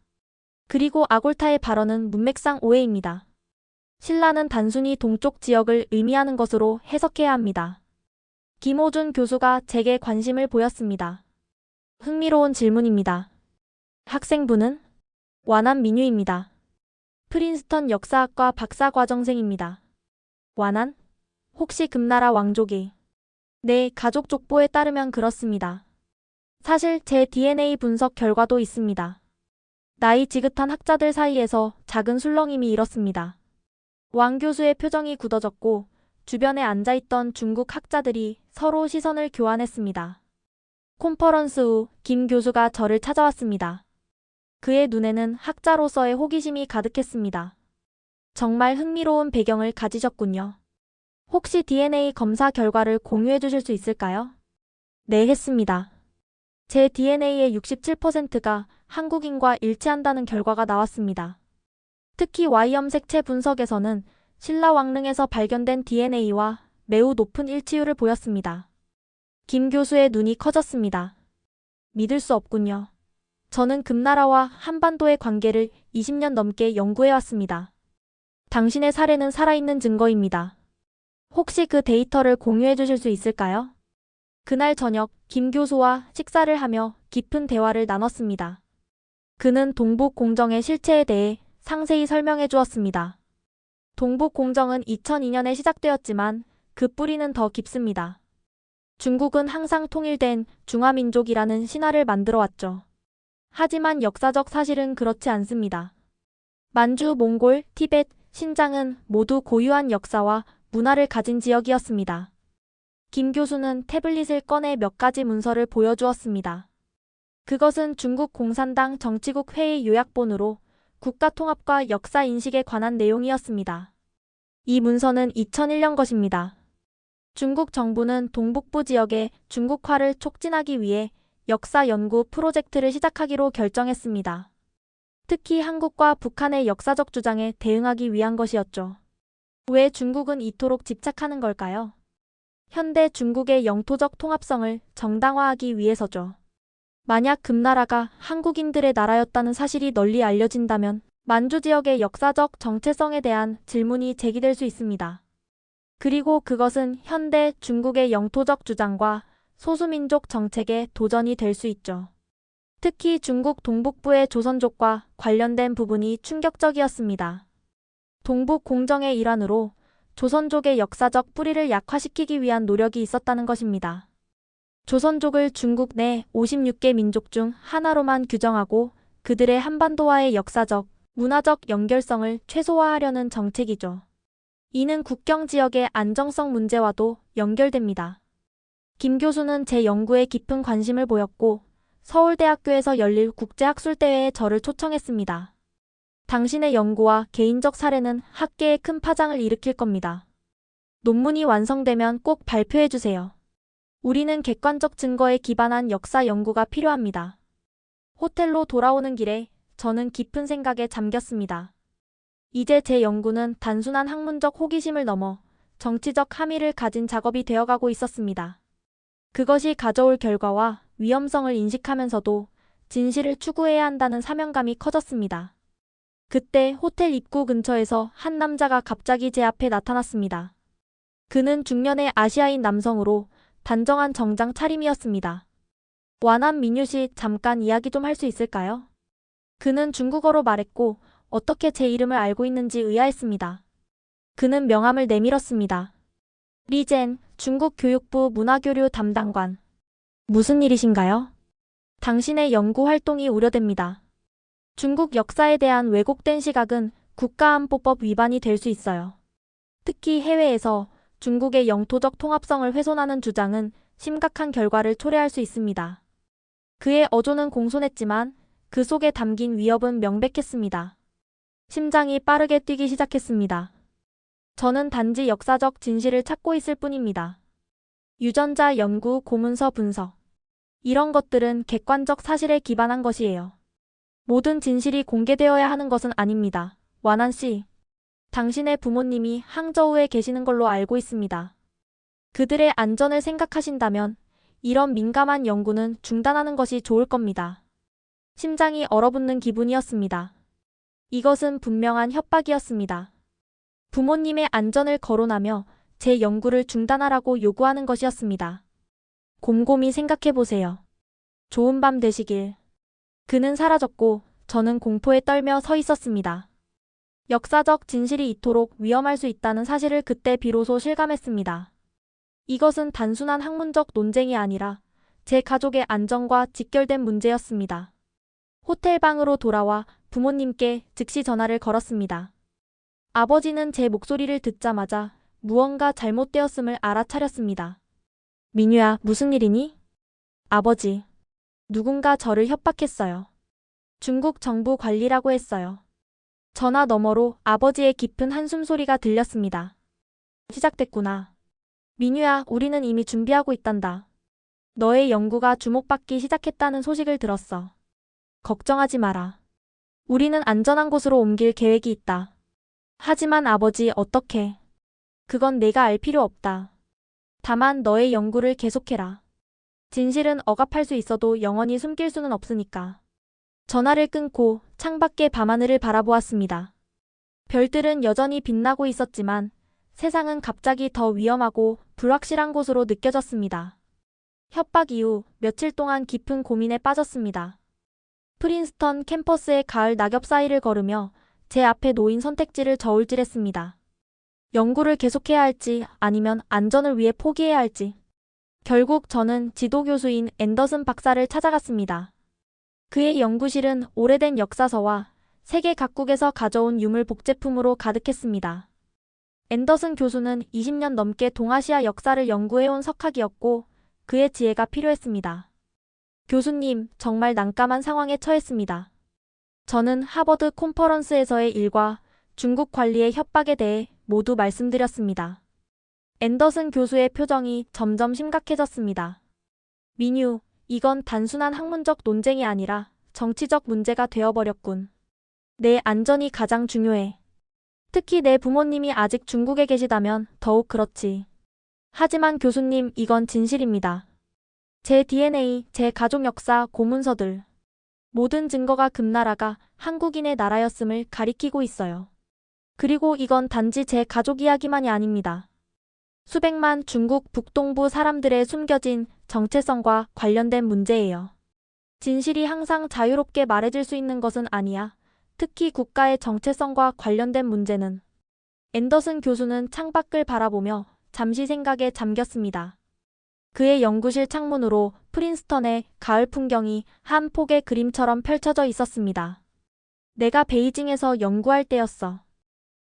그리고 아골타의 발언은 문맥상 오해입니다. 신라는 단순히 동쪽 지역을 의미하는 것으로 해석해야 합니다. 김호준 교수가 제게 관심을 보였습니다. 흥미로운 질문입니다. 학생부는? 완한 민유입니다. 프린스턴 역사학과 박사과정생입니다. 완한? 혹시 금나라 왕족이? 네, 가족 족보에 따르면 그렇습니다. 사실 제 DNA 분석 결과도 있습니다. 나이 지긋한 학자들 사이에서 작은 술렁임이 일었습니다. 왕 교수의 표정이 굳어졌고 주변에 앉아있던 중국 학자들이 서로 시선을 교환했습니다. 콘퍼런스 후 김 교수가 저를 찾아왔습니다. 그의 눈에는 학자로서의 호기심이 가득했습니다. 정말 흥미로운 배경을 가지셨군요. 혹시 DNA 검사 결과를 공유해 주실 수 있을까요? 네, 했습니다. 제 DNA의 67%가 한국인과 일치한다는 결과가 나왔습니다. 특히 Y염 색채 분석에서는 신라왕릉에서 발견된 DNA와 매우 높은 일치율을 보였습니다. 김 교수의 눈이 커졌습니다. 믿을 수 없군요. 저는 금나라와 한반도의 관계를 20년 넘게 연구해왔습니다. 당신의 사례는 살아있는 증거입니다. 혹시 그 데이터를 공유해 주실 수 있을까요? 그날 저녁 김 교수와 식사를 하며 깊은 대화를 나눴습니다. 그는 동북공정의 실체에 대해 상세히 설명해 주었습니다. 동북공정은 2002년에 시작되었지만 그 뿌리는 더 깊습니다. 중국은 항상 통일된 중화민족이라는 신화를 만들어 왔죠. 하지만 역사적 사실은 그렇지 않습니다. 만주, 몽골, 티벳, 신장은 모두 고유한 역사와 문화를 가진 지역이었습니다. 김 교수는 태블릿을 꺼내 몇 가지 문서를 보여주었습니다. 그것은 중국 공산당 정치국 회의 요약본으로 국가통합과 역사 인식에 관한 내용이었습니다. 이 문서는 2001년 것입니다. 중국 정부는 동북부 지역의 중국화를 촉진하기 위해 역사 연구 프로젝트를 시작하기로 결정했습니다. 특히 한국과 북한의 역사적 주장에 대응하기 위한 것이었죠. 왜 중국은 이토록 집착하는 걸까요? 현대 중국의 영토적 통합성을 정당화하기 위해서죠. 만약 금나라가 한국인들의 나라였다는 사실이 널리 알려진다면 만주 지역의 역사적 정체성에 대한 질문이 제기될 수 있습니다. 그리고 그것은 현대 중국의 영토적 주장과 소수민족 정책의 도전이 될 수 있죠. 특히 중국 동북부의 조선족과 관련된 부분이 충격적이었습니다. 동북 공정의 일환으로 조선족의 역사적 뿌리를 약화시키기 위한 노력이 있었다는 것입니다. 조선족을 중국 내 56개 민족 중 하나로만 규정하고 그들의 한반도와의 역사적, 문화적 연결성을 최소화하려는 정책이죠. 이는 국경 지역의 안정성 문제와도 연결됩니다. 김 교수는 제 연구에 깊은 관심을 보였고 서울대학교에서 열릴 국제학술대회에 저를 초청했습니다. 당신의 연구와 개인적 사례는 학계에 큰 파장을 일으킬 겁니다. 논문이 완성되면 꼭 발표해 주세요. 우리는 객관적 증거에 기반한 역사 연구가 필요합니다. 호텔로 돌아오는 길에 저는 깊은 생각에 잠겼습니다. 이제 제 연구는 단순한 학문적 호기심을 넘어 정치적 함의를 가진 작업이 되어가고 있었습니다. 그것이 가져올 결과와 위험성을 인식하면서도 진실을 추구해야 한다는 사명감이 커졌습니다. 그때 호텔 입구 근처에서 한 남자가 갑자기 제 앞에 나타났습니다. 그는 중년의 아시아인 남성으로 단정한 정장 차림이었습니다. 완한 민유 씨, 잠깐 이야기 좀 할 수 있을까요? 그는 중국어로 말했고 어떻게 제 이름을 알고 있는지 의아했습니다. 그는 명함을 내밀었습니다. 리젠, 중국 교육부 문화교류 담당관. 무슨 일이신가요? 당신의 연구 활동이 우려됩니다. 중국 역사에 대한 왜곡된 시각은 국가안보법 위반이 될 수 있어요. 특히 해외에서 중국의 영토적 통합성을 훼손하는 주장은 심각한 결과를 초래할 수 있습니다. 그의 어조는 공손했지만 그 속에 담긴 위협은 명백했습니다. 심장이 빠르게 뛰기 시작했습니다. 저는 단지 역사적 진실을 찾고 있을 뿐입니다. 유전자 연구, 고문서 분석. 이런 것들은 객관적 사실에 기반한 것이에요. 모든 진실이 공개되어야 하는 것은 아닙니다. 완한 씨, 당신의 부모님이 항저우에 계시는 걸로 알고 있습니다. 그들의 안전을 생각하신다면 이런 민감한 연구는 중단하는 것이 좋을 겁니다. 심장이 얼어붙는 기분이었습니다. 이것은 분명한 협박이었습니다. 부모님의 안전을 거론하며 제 연구를 중단하라고 요구하는 것이었습니다. 곰곰이 생각해보세요. 좋은 밤 되시길. 그는 사라졌고 저는 공포에 떨며 서 있었습니다. 역사적 진실이 이토록 위험할 수 있다는 사실을 그때 비로소 실감했습니다. 이것은 단순한 학문적 논쟁이 아니라 제 가족의 안전과 직결된 문제였습니다. 호텔 방으로 돌아와 부모님께 즉시 전화를 걸었습니다. 아버지는 제 목소리를 듣자마자 무언가 잘못되었음을 알아차렸습니다. 민유야, 무슨 일이니? 아버지, 누군가 저를 협박했어요. 중국 정부 관리라고 했어요. 전화 너머로 아버지의 깊은 한숨 소리가 들렸습니다. 시작됐구나. 민유야, 우리는 이미 준비하고 있단다. 너의 연구가 주목받기 시작했다는 소식을 들었어. 걱정하지 마라. 우리는 안전한 곳으로 옮길 계획이 있다. 하지만 아버지, 어떻게? 그건 내가 알 필요 없다. 다만 너의 연구를 계속해라. 진실은 억압할 수 있어도 영원히 숨길 수는 없으니까. 전화를 끊고 창밖의 밤하늘을 바라보았습니다. 별들은 여전히 빛나고 있었지만 세상은 갑자기 더 위험하고 불확실한 곳으로 느껴졌습니다. 협박 이후 며칠 동안 깊은 고민에 빠졌습니다. 프린스턴 캠퍼스의 가을 낙엽 사이를 걸으며 제 앞에 놓인 선택지를 저울질했습니다. 연구를 계속해야 할지 아니면 안전을 위해 포기해야 할지. 결국 저는 지도교수인 앤더슨 박사를 찾아갔습니다. 그의 연구실은 오래된 역사서와 세계 각국에서 가져온 유물 복제품으로 가득했습니다. 앤더슨 교수는 20년 넘게 동아시아 역사를 연구해온 석학이었고 그의 지혜가 필요했습니다. 교수님, 정말 난감한 상황에 처했습니다. 저는 하버드 콘퍼런스에서의 일과 중국 관리의 협박에 대해 모두 말씀드렸습니다. 앤더슨 교수의 표정이 점점 심각해졌습니다. 민유, 이건 단순한 학문적 논쟁이 아니라 정치적 문제가 되어버렸군. 내 안전이 가장 중요해. 특히 내 부모님이 아직 중국에 계시다면 더욱 그렇지. 하지만 교수님, 이건 진실입니다. 제 DNA, 제 가족 역사, 고문서들. 모든 증거가 금나라가 한국인의 나라였음을 가리키고 있어요. 그리고 이건 단지 제 가족 이야기만이 아닙니다. 수백만 중국 북동부 사람들의 숨겨진 정체성과 관련된 문제예요. 진실이 항상 자유롭게 말해질 수 있는 것은 아니야. 특히 국가의 정체성과 관련된 문제는. 앤더슨 교수는 창밖을 바라보며 잠시 생각에 잠겼습니다. 그의 연구실 창문으로 프린스턴의 가을 풍경이 한 폭의 그림처럼 펼쳐져 있었습니다. 내가 베이징에서 연구할 때였어.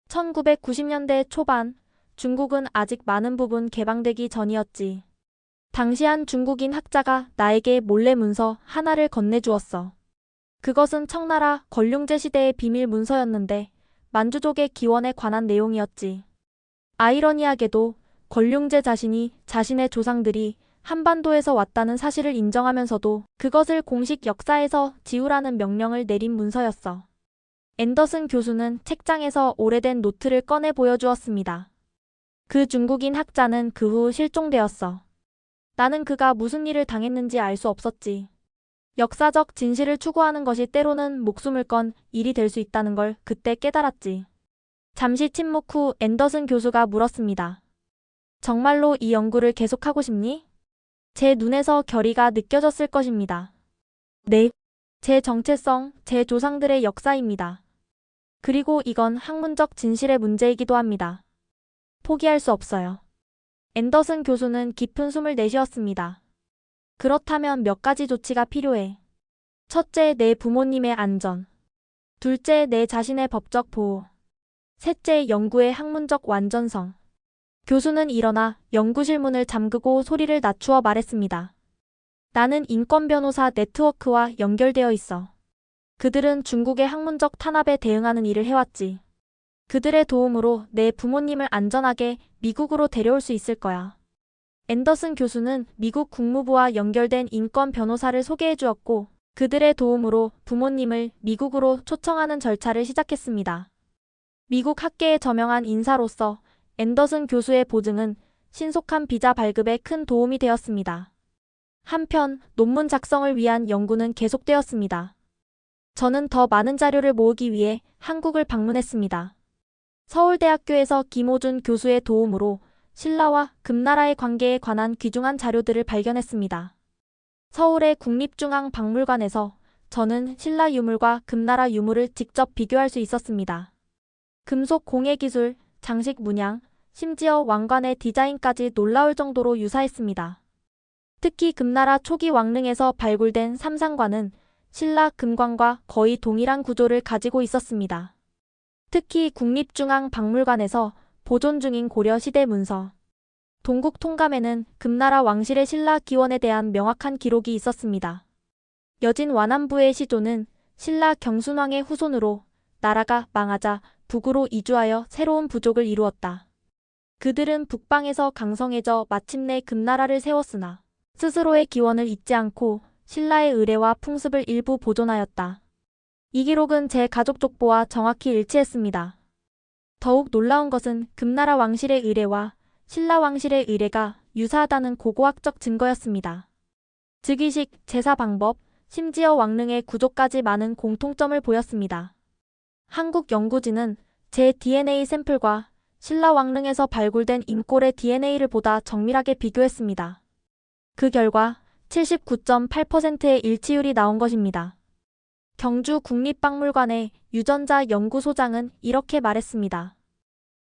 1990년대 초반, 중국은 아직 많은 부분 개방되기 전이었지. 당시 한 중국인 학자가 나에게 몰래 문서 하나를 건네주었어. 그것은 청나라 권룡제 시대의 비밀 문서였는데 만주족의 기원에 관한 내용이었지. 아이러니하게도 권룡제 자신이 자신의 조상들이 한반도에서 왔다는 사실을 인정하면서도 그것을 공식 역사에서 지우라는 명령을 내린 문서였어. 앤더슨 교수는 책장에서 오래된 노트를 꺼내 보여주었습니다. 그 중국인 학자는 그 후 실종되었어. 나는 그가 무슨 일을 당했는지 알 수 없었지. 역사적 진실을 추구하는 것이 때로는 목숨을 건 일이 될 수 있다는 걸 그때 깨달았지. 잠시 침묵 후 앤더슨 교수가 물었습니다. 정말로 이 연구를 계속하고 싶니? 제 눈에서 결의가 느껴졌을 것입니다. 네. 제 정체성, 제 조상들의 역사입니다. 그리고 이건 학문적 진실의 문제이기도 합니다. 포기할 수 없어요. 앤더슨 교수는 깊은 숨을 내쉬었습니다. 그렇다면 몇 가지 조치가 필요해. 첫째, 내 부모님의 안전. 둘째, 내 자신의 법적 보호. 셋째, 연구의 학문적 완전성. 교수는 일어나 연구실 문을 잠그고 소리를 낮추어 말했습니다. 나는 인권 변호사 네트워크와 연결되어 있어. 그들은 중국의 학문적 탄압에 대응하는 일을 해왔지. 그들의 도움으로 내 부모님을 안전하게 미국으로 데려올 수 있을 거야. 앤더슨 교수는 미국 국무부와 연결된 인권 변호사를 소개해 주었고 그들의 도움으로 부모님을 미국으로 초청하는 절차를 시작했습니다. 미국 학계에 저명한 인사로서 앤더슨 교수의 보증은 신속한 비자 발급에 큰 도움이 되었습니다. 한편 논문 작성을 위한 연구는 계속되었습니다. 저는 더 많은 자료를 모으기 위해 한국을 방문했습니다. 서울대학교에서 김호준 교수의 도움으로 신라와 금나라의 관계에 관한 귀중한 자료들을 발견했습니다. 서울의 국립중앙박물관에서 저는 신라 유물과 금나라 유물을 직접 비교할 수 있었습니다. 금속 공예 기술, 장식 문양, 심지어 왕관의 디자인까지 놀라울 정도로 유사했습니다. 특히 금나라 초기 왕릉에서 발굴된 삼상관은 신라 금관과 거의 동일한 구조를 가지고 있었습니다. 특히 국립중앙박물관에서 보존 중인 고려시대 문서. 동국 통감에는 금나라 왕실의 신라 기원에 대한 명확한 기록이 있었습니다. 여진 완안부의 시조는 신라 경순왕의 후손으로 나라가 망하자 북으로 이주하여 새로운 부족을 이루었다. 그들은 북방에서 강성해져 마침내 금나라를 세웠으나 스스로의 기원을 잊지 않고 신라의 의례와 풍습을 일부 보존하였다. 이 기록은 제 가족 족보와 정확히 일치했습니다. 더욱 놀라운 것은 금나라 왕실의 의례와 신라 왕실의 의례가 유사하다는 고고학적 증거였습니다. 즉위식, 제사 방법, 심지어 왕릉의 구조까지 많은 공통점을 보였습니다. 한국연구진은 제 DNA 샘플과 신라 왕릉에서 발굴된 인골의 DNA를 보다 정밀하게 비교했습니다. 그 결과 79.8%의 일치율이 나온 것입니다. 경주 국립박물관의 유전자 연구소장은 이렇게 말했습니다.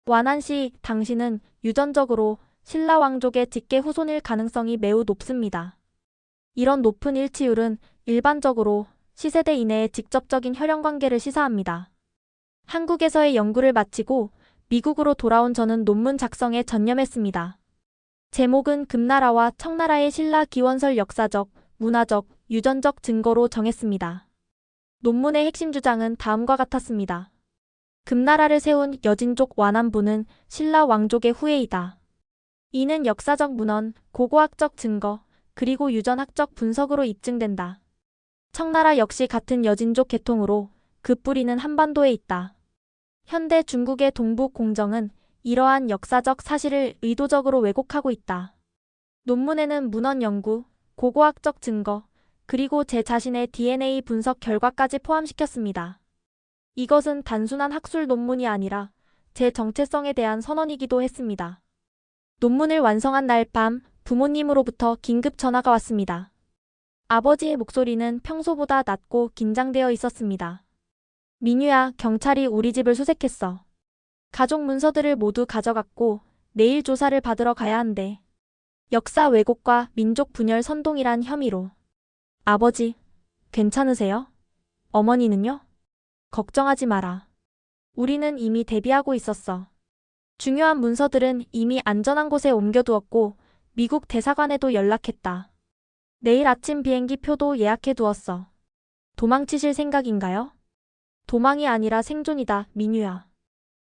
완안시 당신은 유전적으로 신라 왕족의 직계 후손일 가능성이 매우 높습니다. 이런 높은 일치율은 일반적으로 시세대 이내의 직접적인 혈연관계를 시사합니다. 한국에서의 연구를 마치고 미국으로 돌아온 저는 논문 작성에 전념했습니다. 제목은 금나라와 청나라의 신라 기원설 역사적, 문화적, 유전적 증거로 정했습니다. 논문의 핵심 주장은 다음과 같았습니다. 금나라를 세운 여진족 완안부는 신라 왕족의 후예이다. 이는 역사적 문헌, 고고학적 증거, 그리고 유전학적 분석으로 입증된다. 청나라 역시 같은 여진족 계통으로 그 뿌리는 한반도에 있다. 현대 중국의 동북 공정은 이러한 역사적 사실을 의도적으로 왜곡하고 있다. 논문에는 문헌 연구, 고고학적 증거, 그리고 제 자신의 DNA 분석 결과까지 포함시켰습니다. 이것은 단순한 학술 논문이 아니라 제 정체성에 대한 선언이기도 했습니다. 논문을 완성한 날 밤 부모님으로부터 긴급 전화가 왔습니다. 아버지의 목소리는 평소보다 낮고 긴장되어 있었습니다. 민유야, 경찰이 우리 집을 수색했어. 가족 문서들을 모두 가져갔고 내일 조사를 받으러 가야 한대. 역사 왜곡과 민족 분열 선동이란 혐의로. 아버지, 괜찮으세요? 어머니는요? 걱정하지 마라. 우리는 이미 대비하고 있었어. 중요한 문서들은 이미 안전한 곳에 옮겨두었고 미국 대사관에도 연락했다. 내일 아침 비행기 표도 예약해 두었어. 도망치실 생각인가요? 도망이 아니라 생존이다, 민유야.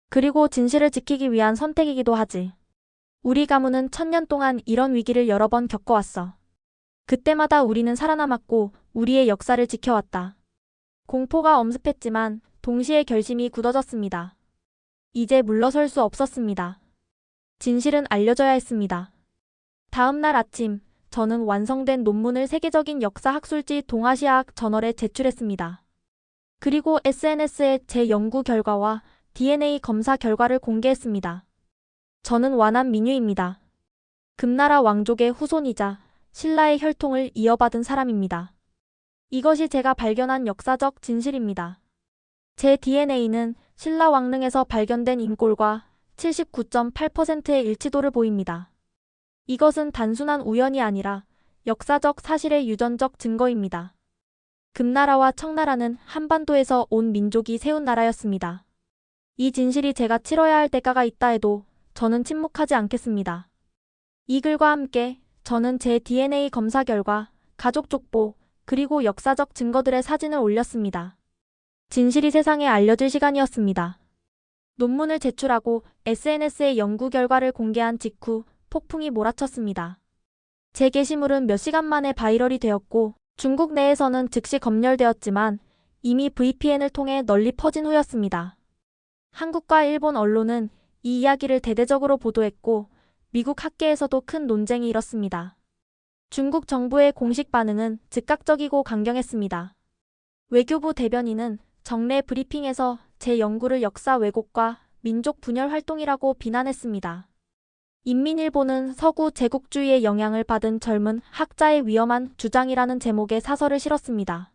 그리고 진실을 지키기 위한 선택이기도 하지. 우리 가문은 1000년 동안 이런 위기를 여러 번 겪어왔어. 그때마다 우리는 살아남았고 우리의 역사를 지켜왔다. 공포가 엄습했지만 동시에 결심이 굳어졌습니다. 이제 물러설 수 없었습니다. 진실은 알려져야 했습니다. 다음 날 아침, 저는 완성된 논문을 세계적인 역사학술지 동아시아학 저널에 제출했습니다. 그리고 SNS에 제 연구 결과와 DNA 검사 결과를 공개했습니다. 저는 완안 민유입니다. 금나라 왕족의 후손이자 신라의 혈통을 이어받은 사람입니다. 이것이 제가 발견한 역사적 진실입니다. 제 DNA는 신라 왕릉에서 발견된 인골과 79.8%의 일치도를 보입니다. 이것은 단순한 우연이 아니라 역사적 사실의 유전적 증거입니다. 금나라와 청나라는 한반도에서 온 민족이 세운 나라였습니다. 이 진실이 제가 치러야 할 대가가 있다 해도 저는 침묵하지 않겠습니다. 이 글과 함께 저는 제 DNA 검사 결과, 가족 족보, 그리고 역사적 증거들의 사진을 올렸습니다. 진실이 세상에 알려질 시간이었습니다. 논문을 제출하고 SNS에 연구 결과를 공개한 직후 폭풍이 몰아쳤습니다. 제 게시물은 몇 시간 만에 바이럴이 되었고 중국 내에서는 즉시 검열되었지만 이미 VPN을 통해 널리 퍼진 후였습니다. 한국과 일본 언론은 이 이야기를 대대적으로 보도했고 미국 학계에서도 큰 논쟁이 일었습니다. 중국 정부의 공식 반응은 즉각적이고 강경했습니다. 외교부 대변인은 정례 브리핑에서 제 연구를 역사 왜곡과 민족 분열 활동이라고 비난했습니다. 인민일보는 서구 제국주의의 영향을 받은 젊은 학자의 위험한 주장이라는 제목의 사설을 실었습니다.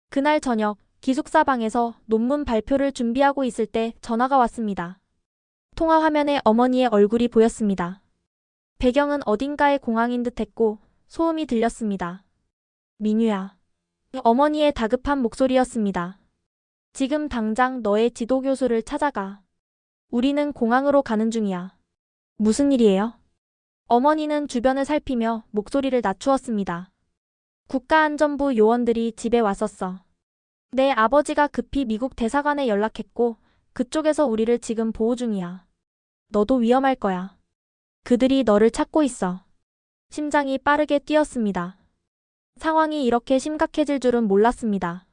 그날 저녁 기숙사방에서 논문 발표를 준비하고 있을 때 전화가 왔습니다. 통화 화면에 어머니의 얼굴이 보였습니다. 배경은 어딘가의 공항인 듯했고 소음이 들렸습니다. 민유야. 어머니의 다급한 목소리였습니다. 지금 당장 너의 지도교수를 찾아가. 우리는 공항으로 가는 중이야. 무슨 일이에요? 어머니는 주변을 살피며 목소리를 낮추었습니다. 국가안전부 요원들이 집에 왔었어. 내 아버지가 급히 미국 대사관에 연락했고 그쪽에서 우리를 지금 보호 중이야. 너도 위험할 거야. 그들이 너를 찾고 있어. 심장이 빠르게 뛰었습니다. 상황이 이렇게 심각해질 줄은 몰랐습니다.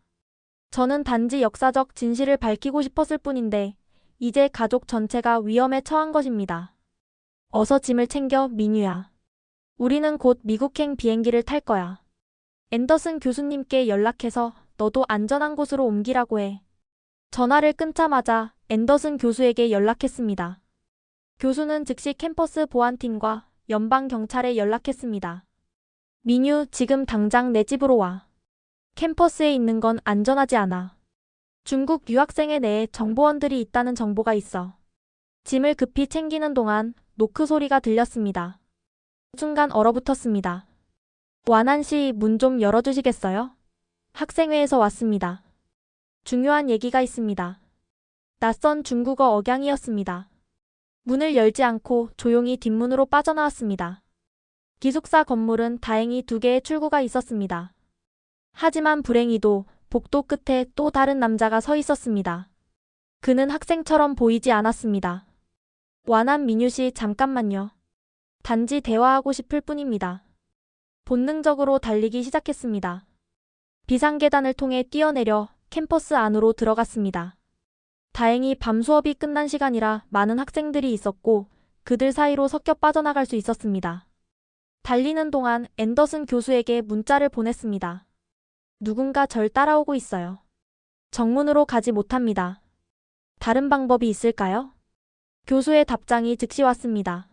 저는 단지 역사적 진실을 밝히고 싶었을 뿐인데 이제 가족 전체가 위험에 처한 것입니다. 어서 짐을 챙겨, 민유야. 우리는 곧 미국행 비행기를 탈 거야. 앤더슨 교수님께 연락해서 너도 안전한 곳으로 옮기라고 해. 전화를 끊자마자 앤더슨 교수에게 연락했습니다. 교수는 즉시 캠퍼스 보안팀과 연방경찰에 연락했습니다. 민유, 지금 당장 내 집으로 와. 캠퍼스에 있는 건 안전하지 않아. 중국 유학생의 내에 정보원들이 있다는 정보가 있어. 짐을 급히 챙기는 동안 노크 소리가 들렸습니다. 순간 얼어붙었습니다. 완한 씨, 문 좀 열어주시겠어요? 학생회에서 왔습니다. 중요한 얘기가 있습니다. 낯선 중국어 억양이었습니다. 문을 열지 않고 조용히 뒷문으로 빠져나왔습니다. 기숙사 건물은 다행히 2개의 출구가 있었습니다. 하지만 불행히도 복도 끝에 또 다른 남자가 서 있었습니다. 그는 학생처럼 보이지 않았습니다. 완한 민유 씨, 잠깐만요. 단지 대화하고 싶을 뿐입니다. 본능적으로 달리기 시작했습니다. 비상계단을 통해 뛰어내려 캠퍼스 안으로 들어갔습니다. 다행히 밤 수업이 끝난 시간이라 많은 학생들이 있었고 그들 사이로 섞여 빠져나갈 수 있었습니다. 달리는 동안 앤더슨 교수에게 문자를 보냈습니다. 누군가 절 따라오고 있어요. 정문으로 가지 못합니다. 다른 방법이 있을까요? 교수의 답장이 즉시 왔습니다.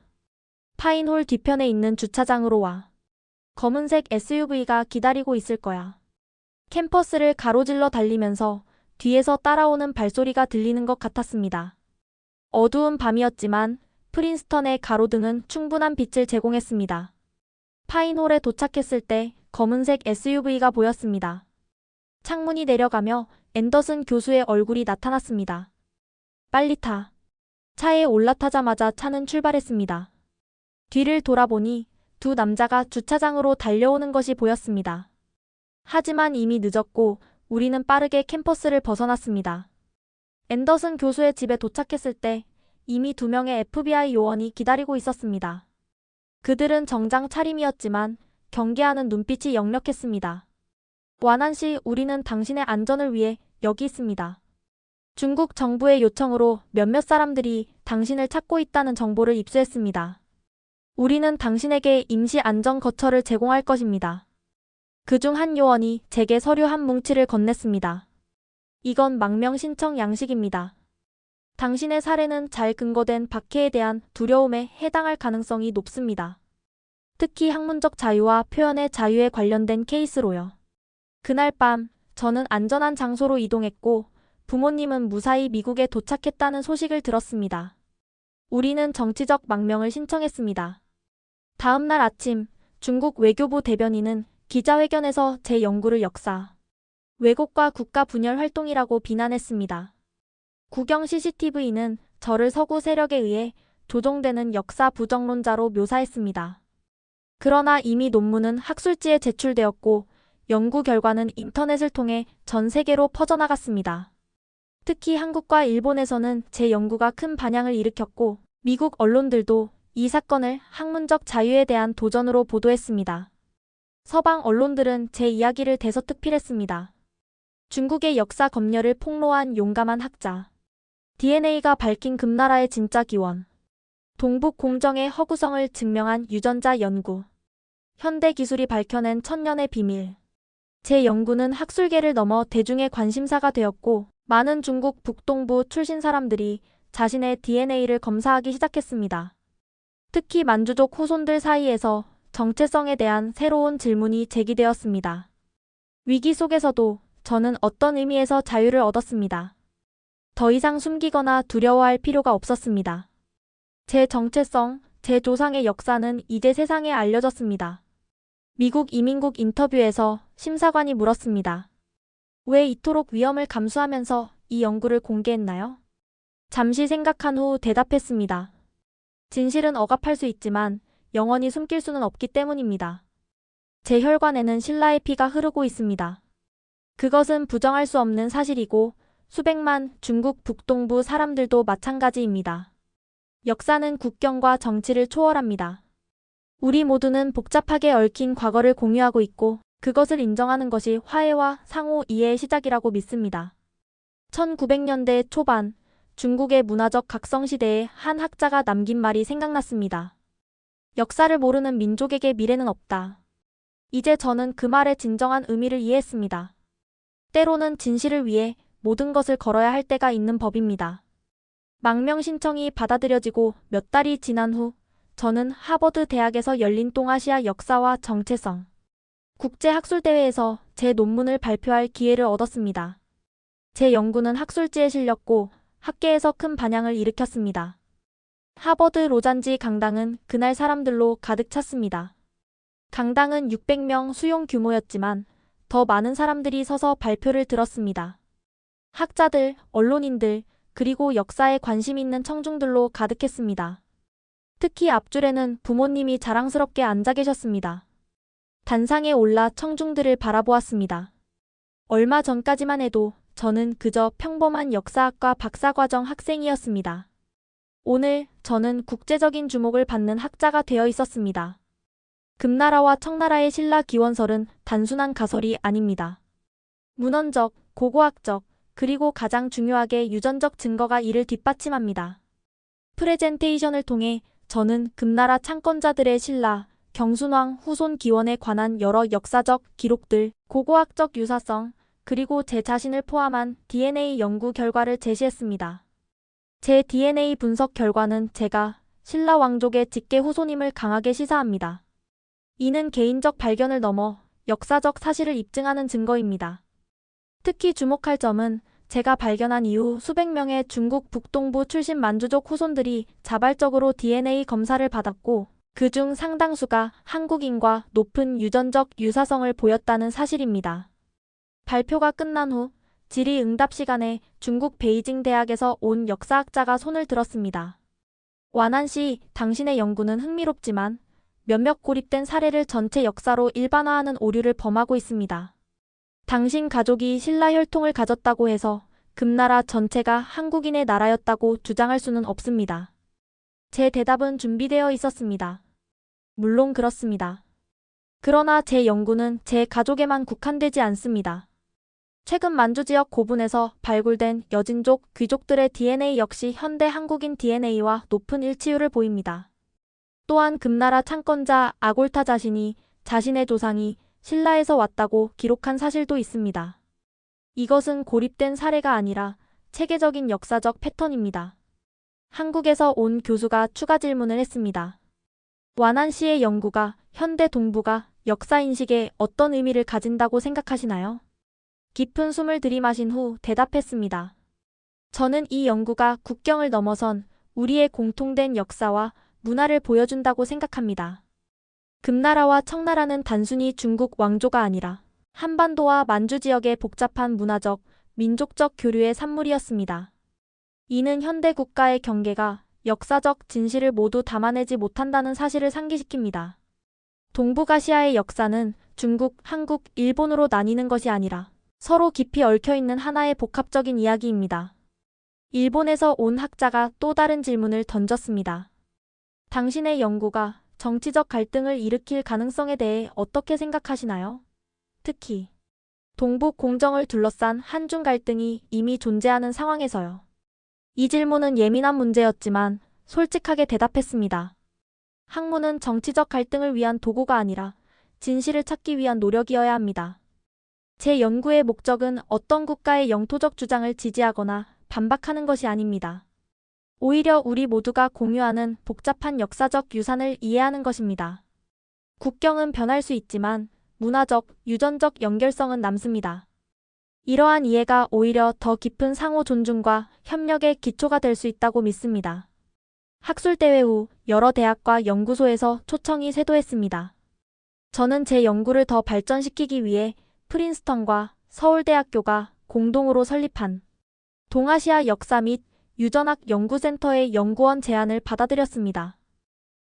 파인홀 뒤편에 있는 주차장으로 와. 검은색 SUV가 기다리고 있을 거야. 캠퍼스를 가로질러 달리면서 뒤에서 따라오는 발소리가 들리는 것 같았습니다. 어두운 밤이었지만 프린스턴의 가로등은 충분한 빛을 제공했습니다. 파인홀에 도착했을 때 검은색 SUV가 보였습니다. 창문이 내려가며 앤더슨 교수의 얼굴이 나타났습니다. 빨리 타. 차에 올라타자마자 차는 출발했습니다. 뒤를 돌아보니 2 남자가 주차장으로 달려오는 것이 보였습니다. 하지만 이미 늦었고 우리는 빠르게 캠퍼스를 벗어났습니다. 앤더슨 교수의 집에 도착했을 때 이미 2명의 FBI 요원이 기다리고 있었습니다. 그들은 정장 차림이었지만 경계하는 눈빛이 역력했습니다. 완한 씨, 우리는 당신의 안전을 위해 여기 있습니다. 중국 정부의 요청으로 몇몇 사람들이 당신을 찾고 있다는 정보를 입수했습니다. 우리는 당신에게 임시 안전 거처를 제공할 것입니다. 그중 한 요원이 제게 서류 한 뭉치를 건넸습니다. 이건 망명 신청 양식입니다. 당신의 사례는 잘 근거된 박해에 대한 두려움에 해당할 가능성이 높습니다. 특히 학문적 자유와 표현의 자유에 관련된 케이스로요. 그날 밤 저는 안전한 장소로 이동했고 부모님은 무사히 미국에 도착했다는 소식을 들었습니다. 우리는 정치적 망명을 신청했습니다. 다음 날 아침 중국 외교부 대변인은 기자회견에서 제 연구를 역사, 왜곡과 국가 분열 활동이라고 비난했습니다. 국영 CCTV는 저를 서구 세력에 의해 조종되는 역사 부정론자로 묘사했습니다. 그러나 이미 논문은 학술지에 제출되었고 연구 결과는 인터넷을 통해 전 세계로 퍼져나갔습니다. 특히 한국과 일본에서는 제 연구가 큰 반향을 일으켰고 미국 언론들도 이 사건을 학문적 자유에 대한 도전으로 보도했습니다. 서방 언론들은 제 이야기를 대서특필했습니다. 중국의 역사 검열을 폭로한 용감한 학자. DNA가 밝힌 금나라의 진짜 기원. 동북 공정의 허구성을 증명한 유전자 연구. 현대 기술이 밝혀낸 천년의 비밀. 제 연구는 학술계를 넘어 대중의 관심사가 되었고 많은 중국 북동부 출신 사람들이 자신의 DNA를 검사하기 시작했습니다. 특히 만주족 후손들 사이에서 정체성에 대한 새로운 질문이 제기되었습니다. 위기 속에서도 저는 어떤 의미에서 자유를 얻었습니다. 더 이상 숨기거나 두려워할 필요가 없었습니다. 제 정체성, 제 조상의 역사는 이제 세상에 알려졌습니다. 미국 이민국 인터뷰에서 심사관이 물었습니다. 왜 이토록 위험을 감수하면서 이 연구를 공개했나요? 잠시 생각한 후 대답했습니다. 진실은 억압할 수 있지만 영원히 숨길 수는 없기 때문입니다. 제 혈관에는 신라의 피가 흐르고 있습니다. 그것은 부정할 수 없는 사실이고 수백만 중국 북동부 사람들도 마찬가지입니다. 역사는 국경과 정치를 초월합니다. 우리 모두는 복잡하게 얽힌 과거를 공유하고 있고 그것을 인정하는 것이 화해와 상호 이해의 시작이라고 믿습니다. 1900년대 초반 중국의 문화적 각성시대에 한 학자가 남긴 말이 생각났습니다. 역사를 모르는 민족에게 미래는 없다. 이제 저는 그 말의 진정한 의미를 이해했습니다. 때로는 진실을 위해 모든 것을 걸어야 할 때가 있는 법입니다. 망명 신청이 받아들여지고 몇 달이 지난 후 저는 하버드 대학에서 열린 동아시아 역사와 정체성 국제학술대회에서 제 논문을 발표할 기회를 얻었습니다. 제 연구는 학술지에 실렸고 학계에서 큰 반향을 일으켰습니다. 하버드 로잔지 강당은 그날 사람들로 가득 찼습니다. 강당은 600명 수용 규모였지만 더 많은 사람들이 서서 발표를 들었습니다. 학자들, 언론인들, 그리고 역사에 관심 있는 청중들로 가득했습니다. 특히 앞줄에는 부모님이 자랑스럽게 앉아 계셨습니다. 단상에 올라 청중들을 바라보았습니다. 얼마 전까지만 해도 저는 그저 평범한 역사학과 박사과정 학생이었습니다. 오늘 저는 국제적인 주목을 받는 학자가 되어 있었습니다. 금나라와 청나라의 신라 기원설은 단순한 가설이 아닙니다. 문헌적, 고고학적, 그리고 가장 중요하게 유전적 증거가 이를 뒷받침합니다. 프레젠테이션을 통해 저는 금나라 창건자들의 신라, 경순왕 후손 기원에 관한 여러 역사적 기록들, 고고학적 유사성, 그리고 제 자신을 포함한 DNA 연구 결과를 제시했습니다. 제 DNA 분석 결과는 제가 신라 왕족의 직계 후손임을 강하게 시사합니다. 이는 개인적 발견을 넘어 역사적 사실을 입증하는 증거입니다. 특히 주목할 점은 제가 발견한 이후 수백 명의 중국 북동부 출신 만주족 후손들이 자발적으로 DNA 검사를 받았고 그중 상당수가 한국인과 높은 유전적 유사성을 보였다는 사실입니다. 발표가 끝난 후 질의응답 시간에 중국 베이징 대학에서 온 역사학자가 손을 들었습니다. 완한 씨, 당신의 연구는 흥미롭지만 몇몇 고립된 사례를 전체 역사로 일반화하는 오류를 범하고 있습니다. 당신 가족이 신라 혈통을 가졌다고 해서 금나라 전체가 한국인의 나라였다고 주장할 수는 없습니다. 제 대답은 준비되어 있었습니다. 물론 그렇습니다. 그러나 제 연구는 제 가족에만 국한되지 않습니다. 최근 만주 지역 고분에서 발굴된 여진족 귀족들의 DNA 역시 현대 한국인 DNA와 높은 일치율을 보입니다. 또한 금나라 창건자 아골타 자신이 자신의 조상이 신라에서 왔다고 기록한 사실도 있습니다. 이것은 고립된 사례가 아니라 체계적인 역사적 패턴입니다. 한국에서 온 교수가 추가 질문을 했습니다. 완한 씨의 연구가 현대 동북아 역사인식에 어떤 의미를 가진다고 생각하시나요? 깊은 숨을 들이마신 후 대답했습니다. 저는 이 연구가 국경을 넘어선 우리의 공통된 역사와 문화를 보여준다고 생각합니다. 금나라와 청나라는 단순히 중국 왕조가 아니라 한반도와 만주 지역의 복잡한 문화적, 민족적 교류의 산물이었습니다. 이는 현대 국가의 경계가 역사적 진실을 모두 담아내지 못한다는 사실을 상기시킵니다. 동북아시아의 역사는 중국, 한국, 일본으로 나뉘는 것이 아니라 서로 깊이 얽혀있는 하나의 복합적인 이야기입니다. 일본에서 온 학자가 또 다른 질문을 던졌습니다. 당신의 연구가 정치적 갈등을 일으킬 가능성에 대해 어떻게 생각하시나요? 특히 동북 공정을 둘러싼 한중 갈등이 이미 존재하는 상황에서요. 이 질문은 예민한 문제였지만 솔직하게 대답했습니다. 학문은 정치적 갈등을 위한 도구가 아니라 진실을 찾기 위한 노력이어야 합니다. 제 연구의 목적은 어떤 국가의 영토적 주장을 지지하거나 반박하는 것이 아닙니다. 오히려 우리 모두가 공유하는 복잡한 역사적 유산을 이해하는 것입니다. 국경은 변할 수 있지만 문화적, 유전적 연결성은 남습니다. 이러한 이해가 오히려 더 깊은 상호 존중과 협력의 기초가 될 수 있다고 믿습니다. 학술대회 후 여러 대학과 연구소에서 초청이 쇄도했습니다. 저는 제 연구를 더 발전시키기 위해 프린스턴과 서울대학교가 공동으로 설립한 동아시아 역사 및 유전학 연구센터의 연구원 제안을 받아들였습니다.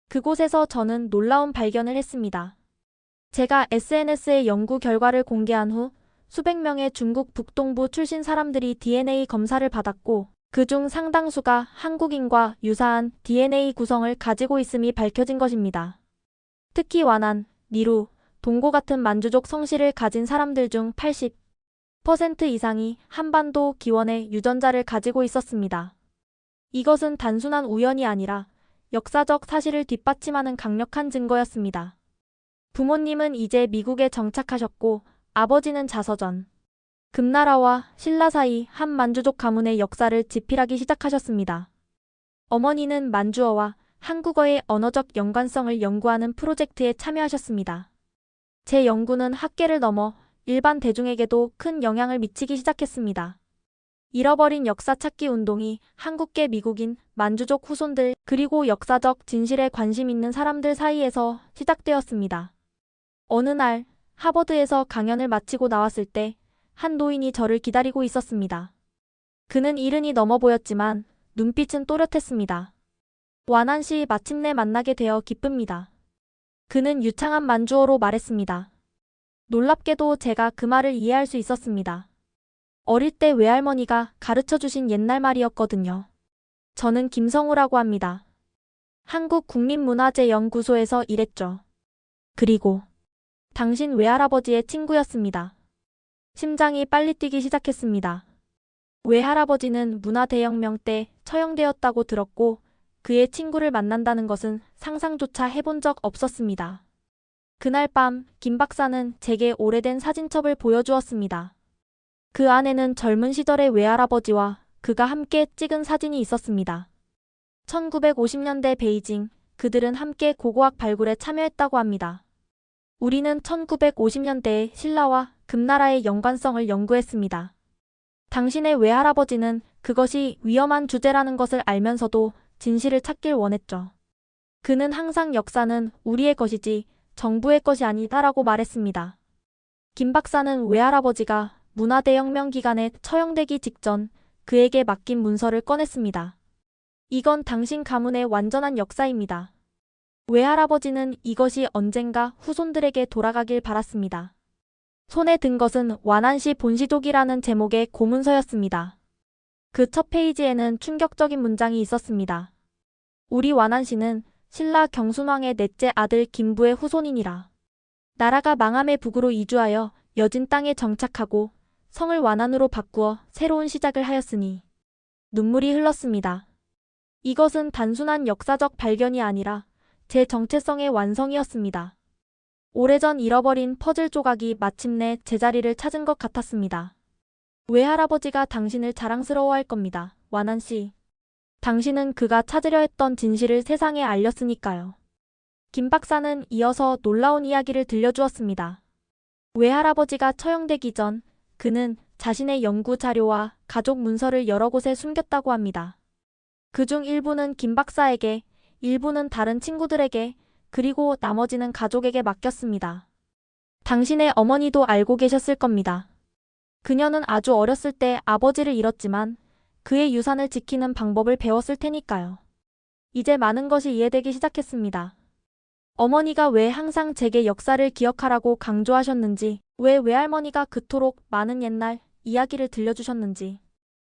그곳에서 저는 놀라운 발견을 했습니다. 제가 SNS에 연구 결과를 공개한 후 수백 명의 중국 북동부 출신 사람들이 DNA 검사를 받았고 그중 상당수가 한국인과 유사한 DNA 구성을 가지고 있음이 밝혀진 것입니다. 특히 완안, 니루, 동고 같은 만주족 성씨를 가진 사람들 중 80% 이상이 한반도 기원의 유전자를 가지고 있었습니다. 이것은 단순한 우연이 아니라 역사적 사실을 뒷받침하는 강력한 증거였습니다. 부모님은 이제 미국에 정착하셨고 아버지는 자서전, 금나라와 신라 사이 한 만주족 가문의 역사를 집필하기 시작하셨습니다. 어머니는 만주어와 한국어의 언어적 연관성을 연구하는 프로젝트에 참여하셨습니다. 제 연구는 학계를 넘어 일반 대중에게도 큰 영향을 미치기 시작했습니다. 잃어버린 역사 찾기 운동이 한국계 미국인, 만주족 후손들 그리고 역사적 진실에 관심 있는 사람들 사이에서 시작되었습니다. 어느 날 하버드에서 강연을 마치고 나왔을 때 한 노인이 저를 기다리고 있었습니다. 그는 이른이 넘어 보였지만 눈빛은 또렷했습니다. 완안 씨 마침내 만나게 되어 기쁩니다. 그는 유창한 만주어로 말했습니다. 놀랍게도 제가 그 말을 이해할 수 있었습니다. 어릴 때 외할머니가 가르쳐주신 옛날 말이었거든요. 저는 김성우라고 합니다. 한국국립문화재연구소에서 일했죠. 그리고 당신 외할아버지의 친구였습니다. 심장이 빨리 뛰기 시작했습니다. 외할아버지는 문화대혁명 때 처형되었다고 들었고 그의 친구를 만난다는 것은 상상조차 해본 적 없었습니다. 그날 밤 김 박사는 제게 오래된 사진첩을 보여주었습니다. 그 안에는 젊은 시절의 외할아버지와 그가 함께 찍은 사진이 있었습니다. 1950년대 베이징, 그들은 함께 고고학 발굴에 참여했다고 합니다. 우리는 1950년대에 신라와 금나라의 연관성을 연구했습니다. 당신의 외할아버지는 그것이 위험한 주제라는 것을 알면서도 진실을 찾길 원했죠. 그는 항상 역사는 우리의 것이지 정부의 것이 아니다라고 말했습니다. 김 박사는 외할아버지가 문화대혁명 기간에 처형되기 직전 그에게 맡긴 문서를 꺼냈습니다. 이건 당신 가문의 완전한 역사입니다. 외할아버지는 이것이 언젠가 후손들에게 돌아가길 바랐습니다. 손에 든 것은 완안시 본시독이라는 제목의 고문서였습니다. 그 첫 페이지에는 충격적인 문장이 있었습니다. 우리 완안시는 신라 경순왕의 넷째 아들 김부의 후손이니라. 나라가 망함의 북으로 이주하여 여진 땅에 정착하고 성을 완안으로 바꾸어 새로운 시작을 하였으니 눈물이 흘렀습니다. 이것은 단순한 역사적 발견이 아니라 제 정체성의 완성이었습니다. 오래전 잃어버린 퍼즐 조각이 마침내 제자리를 찾은 것 같았습니다. 외할아버지가 당신을 자랑스러워할 겁니다. 완안 씨. 당신은 그가 찾으려 했던 진실을 세상에 알렸으니까요. 김 박사는 이어서 놀라운 이야기를 들려주었습니다. 외할아버지가 처형되기 전 그는 자신의 연구 자료와 가족 문서를 여러 곳에 숨겼다고 합니다. 그중 일부는 김 박사에게, 일부는 다른 친구들에게, 그리고 나머지는 가족에게 맡겼습니다. 당신의 어머니도 알고 계셨을 겁니다. 그녀는 아주 어렸을 때 아버지를 잃었지만 그의 유산을 지키는 방법을 배웠을 테니까요. 이제 많은 것이 이해되기 시작했습니다. 어머니가 왜 항상 제게 역사를 기억하라고 강조하셨는지, 왜 외할머니가 그토록 많은 옛날 이야기를 들려주셨는지.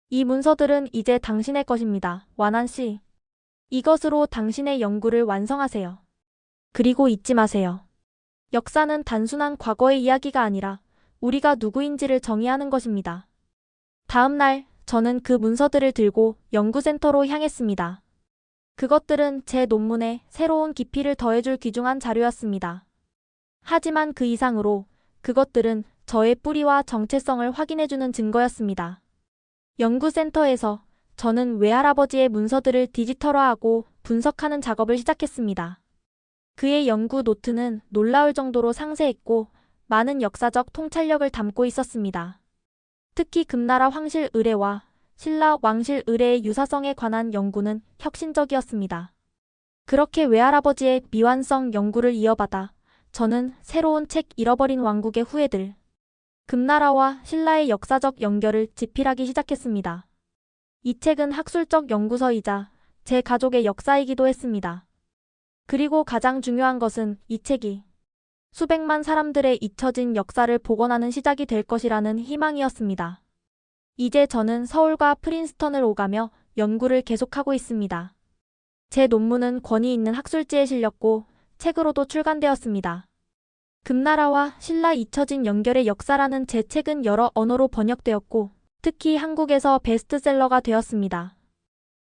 이 문서들은 이제 당신의 것입니다. 완안 씨. 이것으로 당신의 연구를 완성하세요. 그리고 잊지 마세요. 역사는 단순한 과거의 이야기가 아니라 우리가 누구인지를 정의하는 것입니다. 다음 날 저는 그 문서들을 들고 연구센터로 향했습니다. 그것들은 제 논문에 새로운 깊이를 더해줄 귀중한 자료였습니다. 하지만 그 이상으로 그것들은 저의 뿌리와 정체성을 확인해주는 증거였습니다. 연구센터에서 저는 외할아버지의 문서들을 디지털화하고 분석하는 작업을 시작했습니다. 그의 연구 노트는 놀라울 정도로 상세했고 많은 역사적 통찰력을 담고 있었습니다. 특히 금나라 황실 의뢰와 신라 왕실 의뢰의 유사성에 관한 연구는 혁신적이었습니다. 그렇게 외할아버지의 미완성 연구를 이어받아 저는 새로운 책 잃어버린 왕국의 후예들, 금나라와 신라의 역사적 연결을 집필하기 시작했습니다. 이 책은 학술적 연구서이자 제 가족의 역사이기도 했습니다. 그리고 가장 중요한 것은 이 책이 수백만 사람들의 잊혀진 역사를 복원하는 시작이 될 것이라는 희망이었습니다. 이제 저는 서울과 프린스턴을 오가며 연구를 계속하고 있습니다. 제 논문은 권위 있는 학술지에 실렸고 책으로도 출간되었습니다. 금나라와 신라 잊혀진 연결의 역사라는 제 책은 여러 언어로 번역되었고 특히 한국에서 베스트셀러가 되었습니다.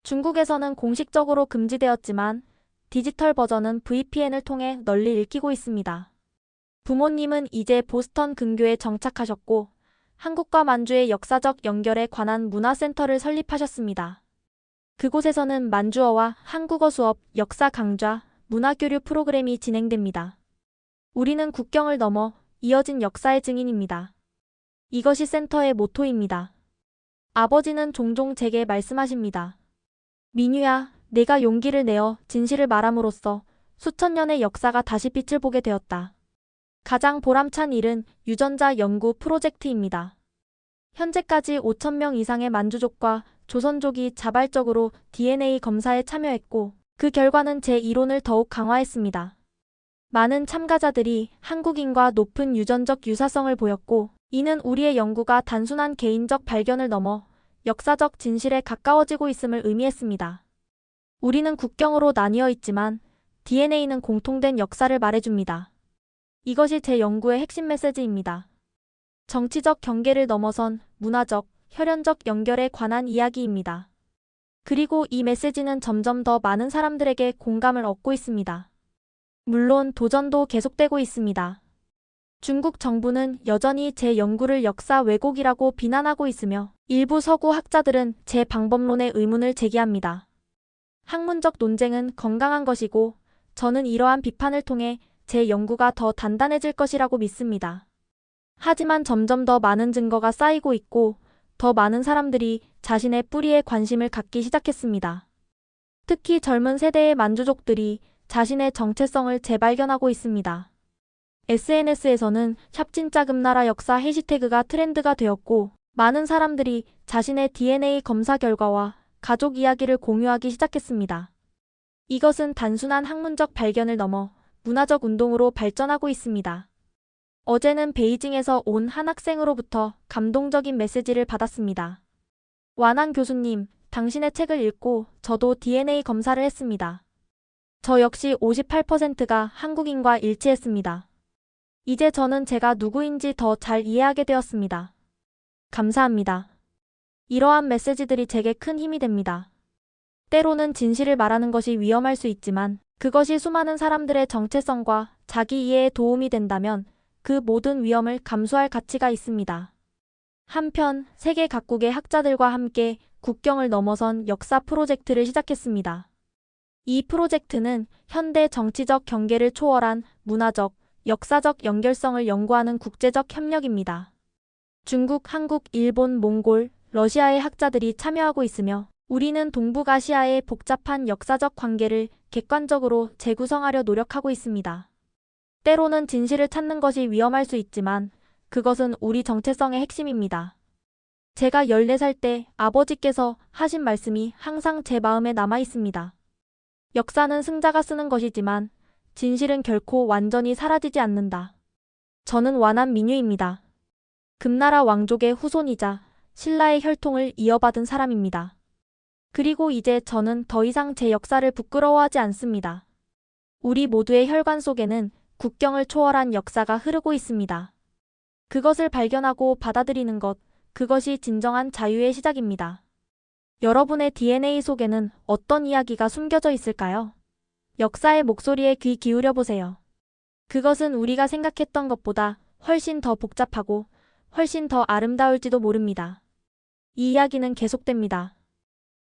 중국에서는 공식적으로 금지되었지만 디지털 버전은 VPN을 통해 널리 읽히고 있습니다. 부모님은 이제 보스턴 근교에 정착하셨고 한국과 만주의 역사적 연결에 관한 문화센터를 설립하셨습니다. 그곳에서는 만주어와 한국어 수업, 역사 강좌, 문화교류 프로그램이 진행됩니다. 우리는 국경을 넘어 이어진 역사의 증인입니다. 이것이 센터의 모토입니다. 아버지는 종종 제게 말씀하십니다. 민유야, 내가 용기를 내어 진실을 말함으로써 수천 년의 역사가 다시 빛을 보게 되었다. 가장 보람찬 일은 유전자 연구 프로젝트입니다. 현재까지 5,000명 이상의 만주족과 조선족이 자발적으로 DNA 검사에 참여했고 그 결과는 제 이론을 더욱 강화했습니다. 많은 참가자들이 한국인과 높은 유전적 유사성을 보였고 이는 우리의 연구가 단순한 개인적 발견을 넘어 역사적 진실에 가까워지고 있음을 의미했습니다. 우리는 국경으로 나뉘어 있지만 DNA는 공통된 역사를 말해줍니다. 이것이 제 연구의 핵심 메시지입니다. 정치적 경계를 넘어선 문화적, 혈연적 연결에 관한 이야기입니다. 그리고 이 메시지는 점점 더 많은 사람들에게 공감을 얻고 있습니다. 물론 도전도 계속되고 있습니다. 중국 정부는 여전히 제 연구를 역사 왜곡이라고 비난하고 있으며 일부 서구 학자들은 제 방법론에 의문을 제기합니다. 학문적 논쟁은 건강한 것이고 저는 이러한 비판을 통해 제 연구가 더 단단해질 것이라고 믿습니다. 하지만 점점 더 많은 증거가 쌓이고 있고 더 많은 사람들이 자신의 뿌리에 관심을 갖기 시작했습니다. 특히 젊은 세대의 만주족들이 자신의 정체성을 재발견하고 있습니다. SNS에서는 샵진짜 금나라 역사 해시태그가 트렌드가 되었고 많은 사람들이 자신의 DNA 검사 결과와 가족 이야기를 공유하기 시작했습니다. 이것은 단순한 학문적 발견을 넘어 문화적 운동으로 발전하고 있습니다. 어제는 베이징에서 온 한 학생으로부터 감동적인 메시지를 받았습니다. 완한 교수님, 당신의 책을 읽고 저도 DNA 검사를 했습니다. 저 역시 58%가 한국인과 일치했습니다. 이제 저는 제가 누구인지 더 잘 이해하게 되었습니다. 감사합니다. 이러한 메시지들이 제게 큰 힘이 됩니다. 때로는 진실을 말하는 것이 위험할 수 있지만 그것이 수많은 사람들의 정체성과 자기 이해에 도움이 된다면 그 모든 위험을 감수할 가치가 있습니다. 한편 세계 각국의 학자들과 함께 국경을 넘어선 역사 프로젝트를 시작했습니다. 이 프로젝트는 현대 정치적 경계를 초월한 문화적, 역사적 연결성을 연구하는 국제적 협력입니다. 중국, 한국, 일본, 몽골, 러시아의 학자들이 참여하고 있으며 우리는 동북아시아의 복잡한 역사적 관계를 객관적으로 재구성하려 노력하고 있습니다. 때로는 진실을 찾는 것이 위험할 수 있지만 그것은 우리 정체성의 핵심입니다. 제가 14살 때 아버지께서 하신 말씀이 항상 제 마음에 남아 있습니다. 역사는 승자가 쓰는 것이지만 진실은 결코 완전히 사라지지 않는다. 저는 완한 민유입니다. 금나라 왕족의 후손이자 신라의 혈통을 이어받은 사람입니다. 그리고 이제 저는 더 이상 제 역사를 부끄러워하지 않습니다. 우리 모두의 혈관 속에는 국경을 초월한 역사가 흐르고 있습니다. 그것을 발견하고 받아들이는 것, 그것이 진정한 자유의 시작입니다. 여러분의 DNA 속에는 어떤 이야기가 숨겨져 있을까요? 역사의 목소리에 귀 기울여 보세요. 그것은 우리가 생각했던 것보다 훨씬 더 복잡하고 훨씬 더 아름다울지도 모릅니다. 이 이야기는 계속됩니다.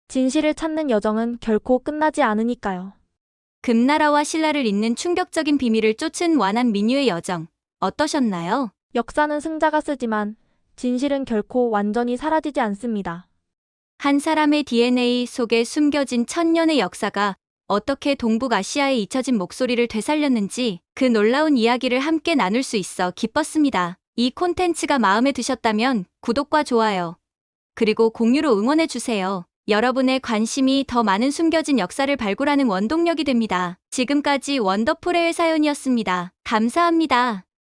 진실을 찾는 여정은 결코 끝나지 않으니까요.
금나라와 신라를 잇는 충격적인 비밀을 쫓은 완한 민유의 여정, 어떠셨나요?
역사는 승자가 쓰지만 진실은 결코 완전히 사라지지 않습니다.
한 사람의 DNA 속에 숨겨진 천년의 역사가 어떻게 동북아시아에 잊혀진 목소리를 되살렸는지 그 놀라운 이야기를 함께 나눌 수 있어 기뻤습니다. 이 콘텐츠가 마음에 드셨다면 구독과 좋아요, 그리고 공유로 응원해주세요. 여러분의 관심이 더 많은 숨겨진 역사를 발굴하는 원동력이 됩니다. 지금까지 원더풀의 사연이었습니다. 감사합니다.